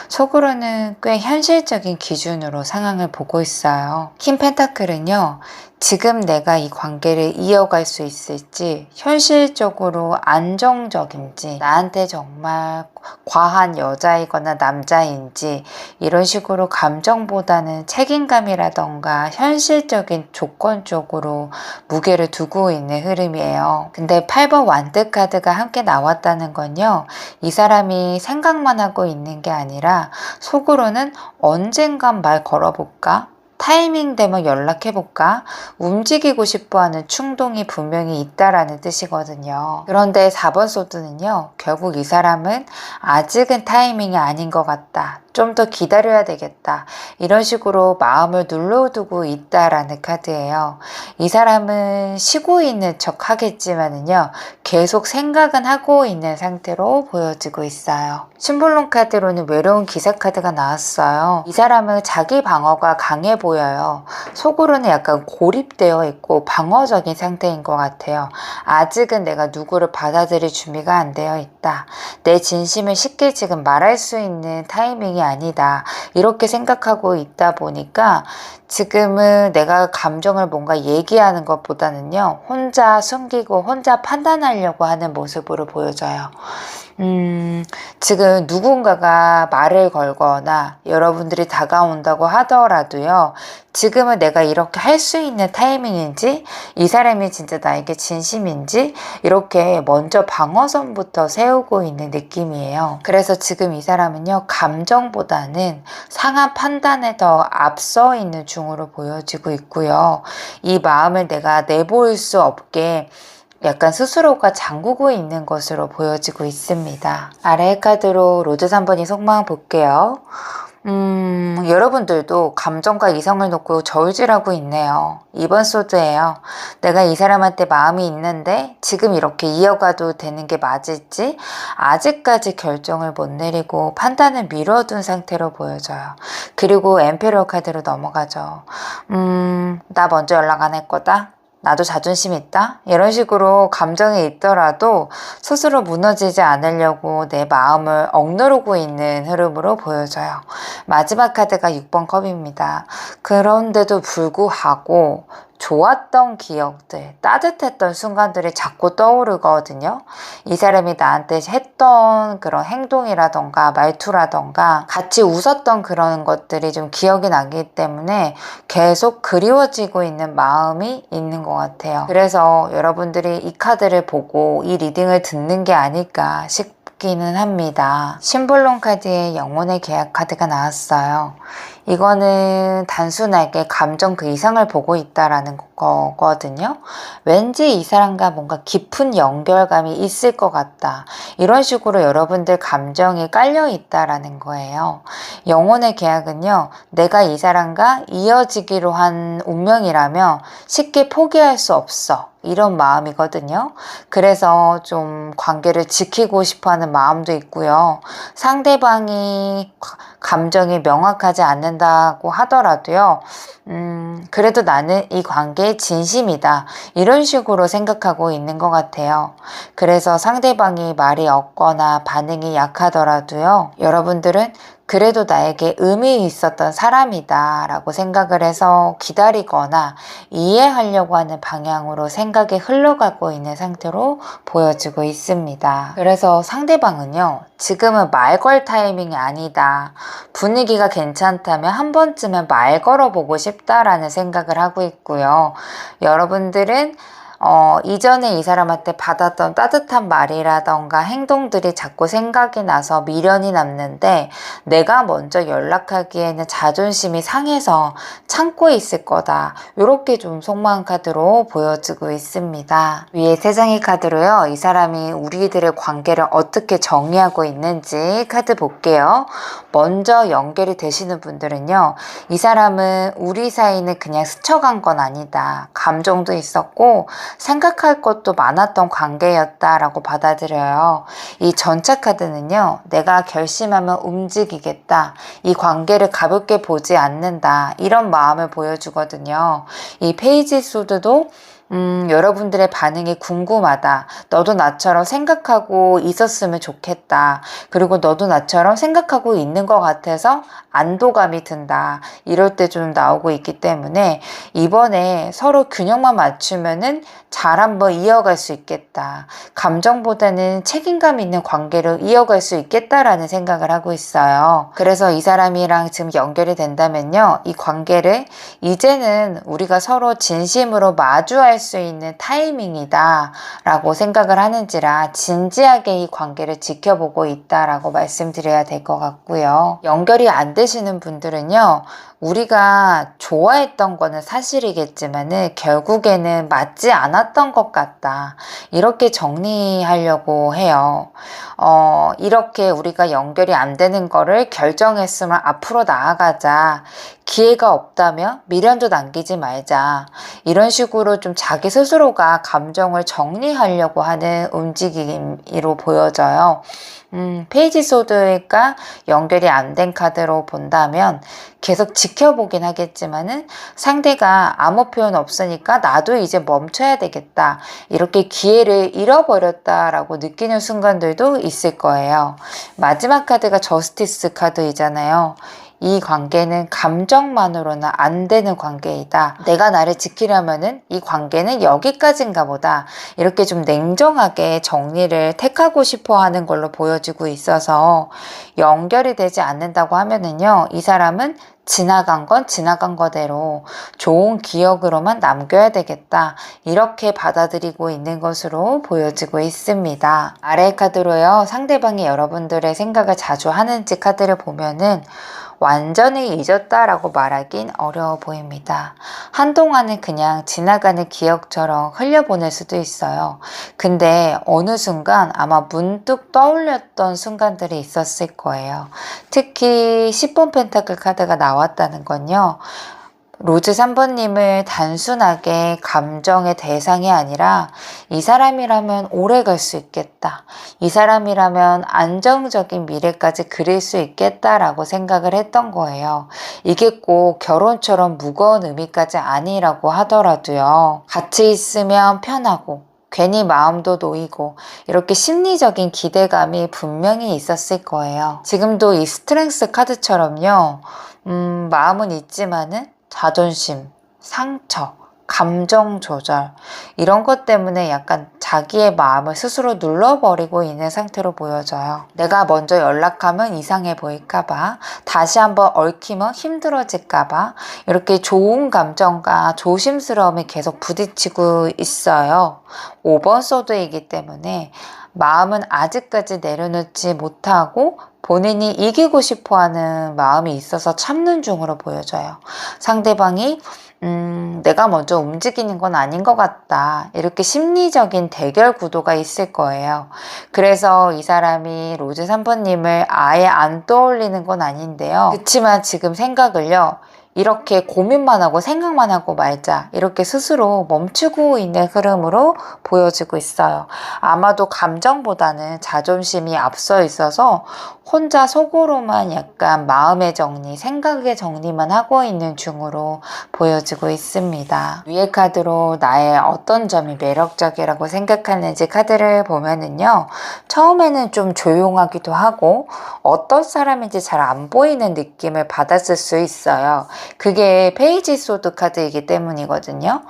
속으로는 꽤 현실적인 기준으로 상황을 보고 있어요. 킹 펜타클은요, 지금 내가 이 관계를 이어갈 수 있을지, 현실적으로 안정적인지, 나한테 정말 과한 여자이거나 남자인지, 이런 식으로 감정보다는 책임감이라던가 현실적인 조건 쪽으로 무게를 두고 있는 흐름이에요. 근데 8번 완드 카드가 함께 나왔다는 건요, 이 사람이 생각만 하고 있는 게 아니라 속으로는 언젠간 말 걸어볼까? 타이밍 되면 연락해볼까? 움직이고 싶어하는 충동이 분명히 있다라는 뜻이거든요. 그런데 4번 소드는요, 결국 이 사람은 아직은 타이밍이 아닌 것 같다, 좀 더 기다려야 되겠다, 이런 식으로 마음을 눌러두고 있다라는 카드예요. 이 사람은 쉬고 있는 척 하겠지만은요, 계속 생각은 하고 있는 상태로 보여지고 있어요. 심볼론 카드로는 외로운 기사 카드가 나왔어요. 이 사람은 자기 방어가 강해 보여요. 속으로는 약간 고립되어 있고 방어적인 상태인 것 같아요. 아직은 내가 누구를 받아들일 준비가 안 되어 있다, 내 진심을 쉽게 지금 말할 수 있는 타이밍이 아니다, 이렇게 생각하고 있다 보니까 지금은 내가 감정을 뭔가 얘기하는 것보다는요, 혼자 숨기고 혼자 판단하려고 하는 모습으로 보여져요. 지금 누군가가 말을 걸거나 여러분들이 다가온다고 하더라도요, 지금은 내가 이렇게 할 수 있는 타이밍인지, 이 사람이 진짜 나에게 진심인지, 이렇게 먼저 방어선부터 세우고 있는 느낌이에요. 그래서 지금 이 사람은요, 감정보다는 상한 판단에 더 앞서 있는 중으로 보여지고 있고요. 이 마음을 내가 내보일 수 없게 약간 스스로가 잠그고 있는 것으로 보여지고 있습니다. 아래의 카드로 로즈 3번이 속마음 볼게요. 여러분들도 감정과 이성을 놓고 저울질하고 있네요. 2번 소드예요. 내가 이 사람한테 마음이 있는데 지금 이렇게 이어가도 되는 게 맞을지 아직까지 결정을 못 내리고 판단을 미뤄둔 상태로 보여져요. 그리고 엠페러 카드로 넘어가죠. 나 먼저 연락 안 할 거다. 나도 자존심 있다? 이런 식으로 감정이 있더라도 스스로 무너지지 않으려고 내 마음을 억누르고 있는 흐름으로 보여져요. 마지막 카드가 6번 컵입니다. 그런데도 불구하고 좋았던 기억들, 따뜻했던 순간들이 자꾸 떠오르거든요. 이 사람이 나한테 했던 그런 행동이라던가 말투라던가 같이 웃었던 그런 것들이 좀 기억이 나기 때문에 계속 그리워지고 있는 마음이 있는 것 같아요. 그래서 여러분들이 이 카드를 보고 이 리딩을 듣는 게 아닐까 싶기는 합니다. 심볼론 카드에 영혼의 계약 카드가 나왔어요. 이거는 단순하게 감정 그 이상을 보고 있다라는 거거든요. 왠지 이 사람과 뭔가 깊은 연결감이 있을 것 같다. 이런 식으로 여러분들 감정이 깔려 있다라는 거예요. 영혼의 계약은요, 내가 이 사람과 이어지기로 한 운명이라면 쉽게 포기할 수 없어. 이런 마음이거든요. 그래서 좀 관계를 지키고 싶어 하는 마음도 있고요. 상대방이 감정이 명확하지 않는다고 하더라도요, 그래도 나는 이 관계에 진심이다. 이런 식으로 생각하고 있는 것 같아요. 그래서 상대방이 말이 없거나 반응이 약하더라도요, 여러분들은 그래도 나에게 의미 있었던 사람이다 라고 생각을 해서 기다리거나 이해하려고 하는 방향으로 생각이 흘러가고 있는 상태로 보여지고 있습니다. 그래서 상대방은요, 지금은 말 걸 타이밍이 아니다. 분위기가 괜찮다면 한 번쯤은 말 걸어보고 싶다라는 생각을 하고 있고요. 여러분들은 이전에 이 사람한테 받았던 따뜻한 말이라던가 행동들이 자꾸 생각이 나서 미련이 남는데 내가 먼저 연락하기에는 자존심이 상해서 참고 있을 거다. 이렇게 좀 속마음 카드로 보여지고 있습니다. 위에 세 장의 카드로요. 이 사람이 우리들의 관계를 어떻게 정의하고 있는지 카드 볼게요. 먼저 연결이 되시는 분들은요. 이 사람은 우리 사이는 그냥 스쳐간 건 아니다. 감정도 있었고 생각할 것도 많았던 관계였다라고 받아들여요. 이 전차 카드는요, 내가 결심하면 움직이겠다. 이 관계를 가볍게 보지 않는다. 이런 마음을 보여주거든요. 이 페이지 소드도 여러분들의 반응이 궁금하다. 너도 나처럼 생각하고 있었으면 좋겠다. 그리고 너도 나처럼 생각하고 있는 것 같아서 안도감이 든다. 이럴 때 좀 나오고 있기 때문에 이번에 서로 균형만 맞추면은 잘 한번 이어갈 수 있겠다. 감정보다는 책임감 있는 관계로 이어갈 수 있겠다라는 생각을 하고 있어요. 그래서 이 사람이랑 지금 연결이 된다면요. 이 관계를 이제는 우리가 서로 진심으로 마주할 수 있는 타이밍이다 라고 생각을 하는지라 진지하게 이 관계를 지켜보고 있다라고 말씀드려야 될 것 같고요. 연결이 안 되시는 분들은요. 우리가 좋아했던 거는 사실이겠지만은 결국에는 맞지 않았던 것 같다. 이렇게 정리하려고 해요. 이렇게 우리가 연결이 안 되는 거를 결정했으면 앞으로 나아가자. 기회가 없다면 미련도 남기지 말자. 이런 식으로 좀 자기 스스로가 감정을 정리하려고 하는 움직임으로 보여져요. 페이지 소드가 연결이 안 된 카드로 본다면 계속 지켜보긴 하겠지만은 상대가 아무 표현 없으니까 나도 이제 멈춰야 되겠다. 이렇게 기회를 잃어버렸다라고 느끼는 순간들도 있을 거예요. 마지막 카드가 저스티스 카드이잖아요. 이 관계는 감정만으로는 안 되는 관계이다. 내가 나를 지키려면은 이 관계는 여기까지인가 보다. 이렇게 좀 냉정하게 정리를 택하고 싶어 하는 걸로 보여지고 있어서 연결이 되지 않는다고 하면은요, 이 사람은 지나간 건 지나간 거대로 좋은 기억으로만 남겨야 되겠다. 이렇게 받아들이고 있는 것으로 보여지고 있습니다. 아래 카드로요, 상대방이 여러분들의 생각을 자주 하는지 카드를 보면은 완전히 잊었다라고 말하긴 어려워 보입니다. 한동안은 그냥 지나가는 기억처럼 흘려보낼 수도 있어요. 근데 어느 순간 아마 문득 떠올렸던 순간들이 있었을 거예요. 특히 10번 펜타클 카드가 나왔다는 건요, 로즈 3번님을 단순하게 감정의 대상이 아니라 이 사람이라면 오래 갈 수 있겠다. 이 사람이라면 안정적인 미래까지 그릴 수 있겠다라고 생각을 했던 거예요. 이게 꼭 결혼처럼 무거운 의미까지 아니라고 하더라도요. 같이 있으면 편하고 괜히 마음도 놓이고 이렇게 심리적인 기대감이 분명히 있었을 거예요. 지금도 이 스트렝스 카드처럼요. 마음은 있지만은 자존심, 상처, 감정 조절 이런 것 때문에 약간 자기의 마음을 스스로 눌러버리고 있는 상태로 보여져요. 내가 먼저 연락하면 이상해 보일까봐, 다시 한번 얽히면 힘들어질까봐 이렇게 좋은 감정과 조심스러움이 계속 부딪히고 있어요. 5번 소드이기 때문에 마음은 아직까지 내려놓지 못하고 본인이 이기고 싶어하는 마음이 있어서 참는 중으로 보여져요. 상대방이 내가 먼저 움직이는 건 아닌 것 같다. 이렇게 심리적인 대결 구도가 있을 거예요. 그래서 이 사람이 로즈 3번님을 아예 안 떠올리는 건 아닌데요. 그렇지만 지금 생각을요, 이렇게 고민만 하고 생각만 하고 말자, 이렇게 스스로 멈추고 있는 흐름으로 보여지고 있어요. 아마도 감정보다는 자존심이 앞서 있어서 혼자 속으로만 약간 마음의 정리, 생각의 정리만 하고 있는 중으로 보여지고 있습니다. 위에 카드로 나의 어떤 점이 매력적이라고 생각하는지 카드를 보면은요, 처음에는 좀 조용하기도 하고 어떤 사람인지 잘 안 보이는 느낌을 받았을 수 있어요. 그게 페이지 소드 카드이기 때문이거든요.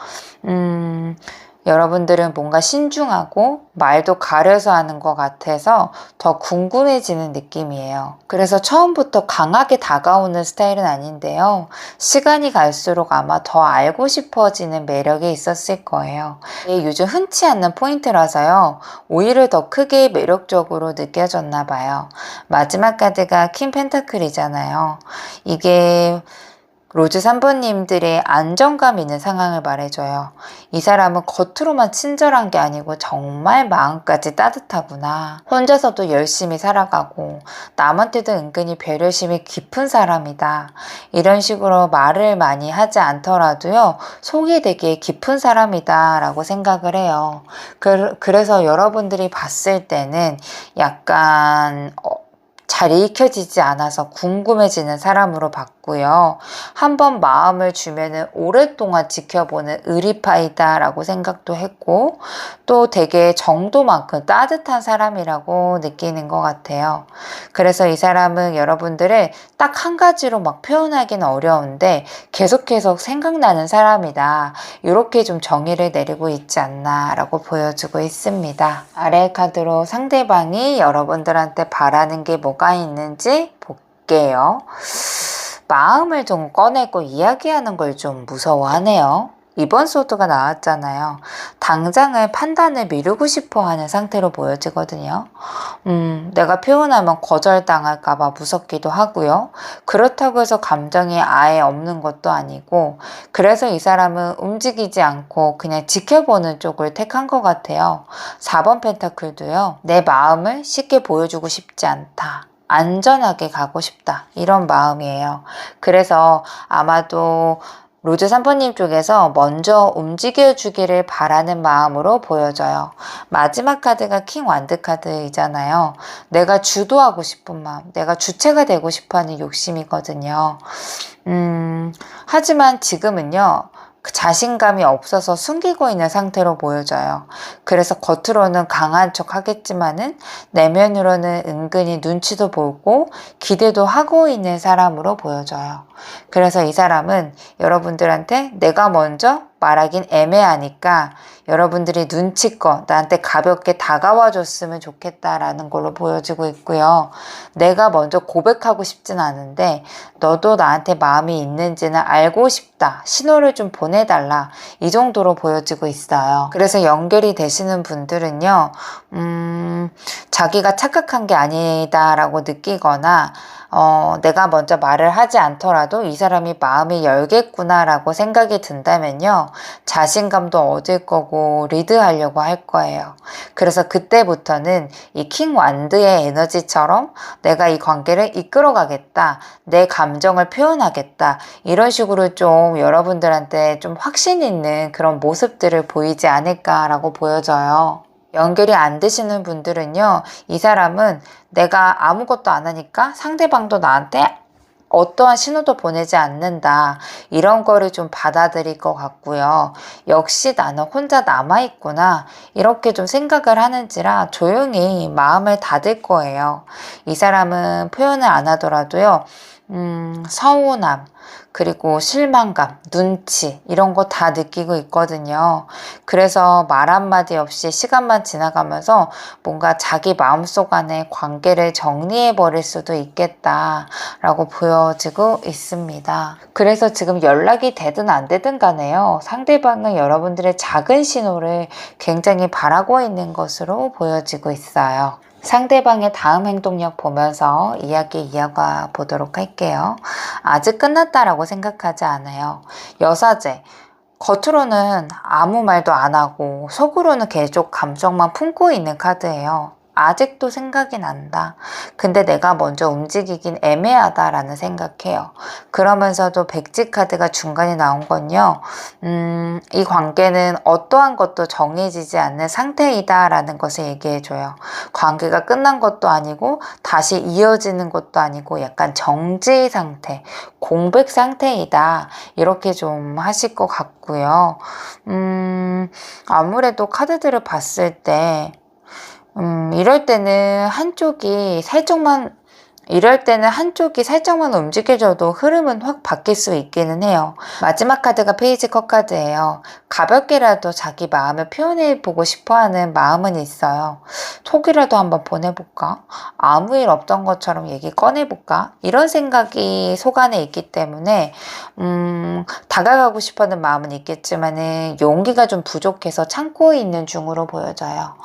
여러분들은 뭔가 신중하고 말도 가려서 하는 것 같아서 더 궁금해지는 느낌이에요. 그래서 처음부터 강하게 다가오는 스타일은 아닌데요. 시간이 갈수록 아마 더 알고 싶어지는 매력이 있었을 거예요. 이게 요즘 흔치 않는 포인트라서요. 오히려 더 크게 매력적으로 느껴졌나 봐요. 마지막 카드가 킹 펜타클이잖아요. 이게 로즈 3번님들의 안정감 있는 상황을 말해줘요. 이 사람은 겉으로만 친절한 게 아니고 정말 마음까지 따뜻하구나. 혼자서도 열심히 살아가고 남한테도 은근히 배려심이 깊은 사람이다. 이런 식으로 말을 많이 하지 않더라도요, 속이 되게 깊은 사람이다 라고 생각을 해요. 그래서 여러분들이 봤을 때는 약간 잘 읽혀지지 않아서 궁금해지는 사람으로 봤고요. 한번 마음을 주면은 오랫동안 지켜보는 의리파이다 라고 생각도 했고, 또 되게 정도만큼 따뜻한 사람이라고 느끼는 것 같아요. 그래서 이 사람은 여러분들을 딱 한 가지로 막 표현하기는 어려운데 계속 생각나는 사람이다. 이렇게 좀 정의를 내리고 있지 않나 라고 보여주고 있습니다. 아래 카드로 상대방이 여러분들한테 바라는 게 뭐가 있는지 볼게요. 마음을 좀 꺼내고 이야기하는 걸 좀 무서워하네요. 이번 소드가 나왔잖아요. 당장을 판단을 미루고 싶어 하는 상태로 보여지거든요. 내가 표현하면 거절당할까봐 무섭기도 하고요. 그렇다고 해서 감정이 아예 없는 것도 아니고, 그래서 이 사람은 움직이지 않고 그냥 지켜보는 쪽을 택한 것 같아요. 4번 펜타클도요. 내 마음을 쉽게 보여주고 싶지 않다. 안전하게 가고 싶다. 이런 마음이에요. 그래서 아마도 로즈 3번님 쪽에서 먼저 움직여주기를 바라는 마음으로 보여져요. 마지막 카드가 킹 완드 카드이잖아요. 내가 주도하고 싶은 마음, 내가 주체가 되고 싶어하는 욕심이거든요. 하지만 지금은요, 그 자신감이 없어서 숨기고 있는 상태로 보여져요. 그래서 겉으로는 강한 척 하겠지만은 내면으로는 은근히 눈치도 보고 기대도 하고 있는 사람으로 보여져요. 그래서 이 사람은 여러분들한테 내가 먼저 말하긴 애매하니까 여러분들이 눈치껏 나한테 가볍게 다가와 줬으면 좋겠다라는 걸로 보여지고 있고요. 내가 먼저 고백하고 싶진 않은데 너도 나한테 마음이 있는지는 알고 싶다. 신호를 좀 보내달라. 이 정도로 보여지고 있어요. 그래서 연결이 되시는 분들은요. 자기가 착각한 게 아니다라고 느끼거나 내가 먼저 말을 하지 않더라도 이 사람이 마음이 열겠구나라고 생각이 든다면요. 자신감도 얻을 거고 리드하려고 할 거예요. 그래서 그때부터는 이 킹 완드의 에너지처럼 내가 이 관계를 이끌어가겠다. 내 감정을 표현하겠다. 이런 식으로 좀 여러분들한테 좀 확신 있는 그런 모습들을 보이지 않을까라고 보여져요. 연결이 안 되시는 분들은요, 이 사람은 내가 아무것도 안 하니까 상대방도 나한테 어떠한 신호도 보내지 않는다. 이런 거를 좀 받아들일 것 같고요. 역시 나는 혼자 남아있구나. 이렇게 좀 생각을 하는지라 조용히 마음을 닫을 거예요. 이 사람은 표현을 안 하더라도요, 서운함, 그리고 실망감, 눈치 이런 거 다 느끼고 있거든요. 그래서 말 한마디 없이 시간만 지나가면서 뭔가 자기 마음속 안에 관계를 정리해 버릴 수도 있겠다라고 보여지고 있습니다. 그래서 지금 연락이 되든 안 되든 간에요. 상대방은 여러분들의 작은 신호를 굉장히 바라고 있는 것으로 보여지고 있어요. 상대방의 다음 행동력 보면서 이야기 이어가 보도록 할게요. 아직 끝났다라고 생각하지 않아요. 여사제, 겉으로는 아무 말도 안 하고 속으로는 계속 감정만 품고 있는 카드예요. 아직도 생각이 난다. 근데 내가 먼저 움직이긴 애매하다라는 생각해요. 그러면서도 백지 카드가 중간에 나온 건요. 이 관계는 어떠한 것도 정해지지 않는 상태이다라는 것을 얘기해줘요. 관계가 끝난 것도 아니고 다시 이어지는 것도 아니고 약간 정지 상태, 공백 상태이다. 이렇게 좀 하실 것 같고요. 아무래도 카드들을 봤을 때 이럴 때는 한쪽이 살짝만 움직여줘도 흐름은 확 바뀔 수 있기는 해요. 마지막 카드가 페이지 컷 카드예요. 가볍게라도 자기 마음을 표현해보고 싶어하는 마음은 있어요. 톡이라도 한번 보내볼까? 아무 일 없던 것처럼 얘기 꺼내볼까? 이런 생각이 속 안에 있기 때문에 다가가고 싶어하는 마음은 있겠지만은 용기가 좀 부족해서 참고 있는 중으로 보여져요.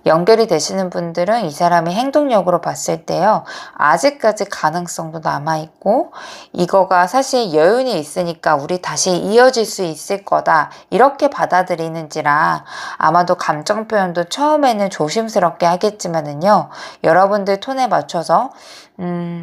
연결이 되시는 분들은 이 사람의 행동력으로 봤을 때요, 아직까지 가능성도 남아있고, 이거가 사실 여운이 있으니까 우리 다시 이어질 수 있을 거다, 이렇게 받아들이는지라 아마도 감정 표현도 처음에는 조심스럽게 하겠지만은요, 여러분들 톤에 맞춰서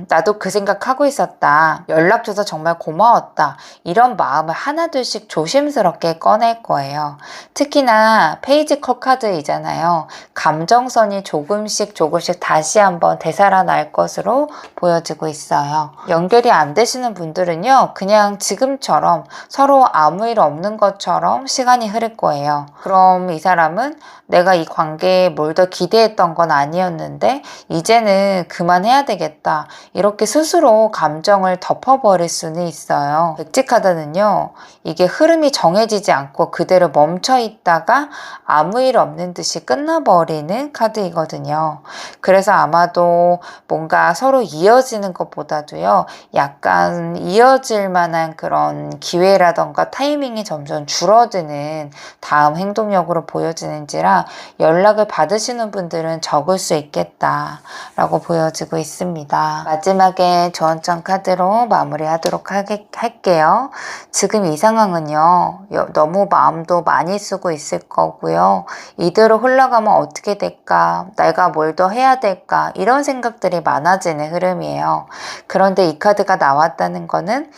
나도 그 생각하고 있었다. 연락 줘서 정말 고마웠다. 이런 마음을 하나둘씩 조심스럽게 꺼낼 거예요. 특히나 페이지 컷 카드이잖아요. 감정선이 조금씩 다시 한번 되살아날 것으로 보여지고 있어요. 연결이 안 되시는 분들은요, 그냥 지금처럼 서로 아무 일 없는 것처럼 시간이 흐를 거예요. 그럼 이 사람은 내가 이 관계에 뭘 더 기대했던 건 아니었는데 이제는 그만해야 되겠다. 이렇게 스스로 감정을 덮어버릴 수는 있어요. 백지 카드는요, 이게 흐름이 정해지지 않고 그대로 멈춰 있다가 아무 일 없는 듯이 끝나버리는 카드이거든요. 그래서 아마도 뭔가 서로 이어지는 것보다도요, 약간 이어질 만한 그런 기회라던가 타이밍이 점점 줄어드는 다음 행동력으로 보여지는지라 연락을 받으시는 분들은 적을 수 있겠다라고 보여지고 있습니다. 마지막에 조언점 카드로 마무리하도록 할게요. 지금 이 상황은요, 너무 마음도 많이 쓰고 있을 거고요. 이대로 흘러가면 어떻게 될까? 내가 뭘 더 해야 될까? 이런 생각들이 많아지는 흐름이에요. 그런데 이 카드가 나왔다는 거는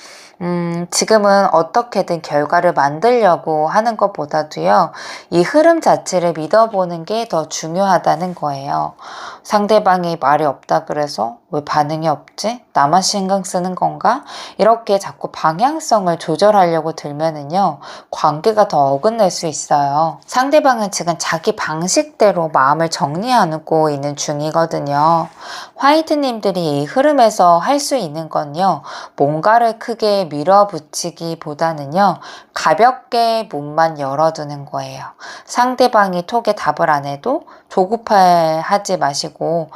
지금은 어떻게든 결과를 만들려고 하는 것보다도요, 이 흐름 자체를 믿어보는 게 더 중요하다는 거예요. 상대방이 말이 없다 그래서 왜 반응이 없지? 나만 신경 쓰는 건가? 이렇게 자꾸 방향성을 조절하려고 들면은요, 관계가 더 어긋날 수 있어요. 상대방은 지금 자기 방식대로 마음을 정리하고 있는 중이거든요. 화이트님들이 이 흐름에서 할 수 있는 건요, 뭔가를 크게 밀어붙이기보다는요, 가볍게 문만 열어두는 거예요. 상대방이 톡에 답을 안 해도 조급해하지 마시고,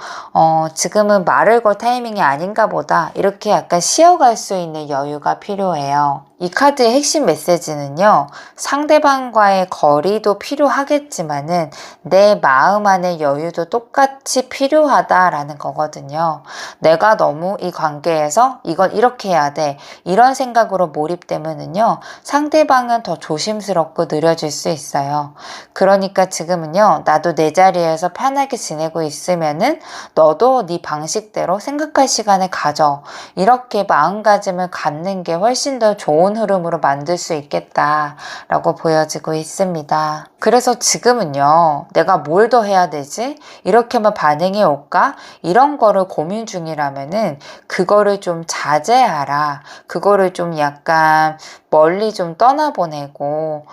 지금은 말을 걸 타이밍이 아닌가 보다, 이렇게 약간 쉬어갈 수 있는 여유가 필요해요. 이 카드의 핵심 메시지는요, 상대방과의 거리도 필요하겠지만은 내 마음 안의 여유도 똑같이 필요하다라는 거거든요. 내가 너무 이 관계에서 이건 이렇게 해야 돼, 이런 생각으로 몰입되면은요, 상대방은 더 조심스럽고 느려질 수 있어요. 그러니까 지금은요, 나도 내 자리에서 편하게 지내고 있으면은 너도 네 방식대로 생각할 시간을 가져, 이렇게 마음가짐을 갖는 게 훨씬 더 좋은 흐름으로 만들 수 있겠다라고 보여지고 있습니다. 그래서 지금은요, 내가 뭘 더 해야 되지? 이렇게만 반응이 올까? 이런 거를 고민 중이라면은 그거를 좀 자제하라. 그거를 좀 약간 멀리 좀 떠나보내고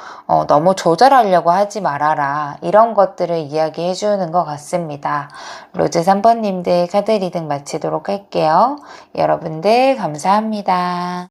너무 조절하려고 하지 말아라. 이런 것들을 이야기해 주는 것 같습니다. 로즈 3번님들 카드 리딩 마치도록 할게요. 여러분들 감사합니다.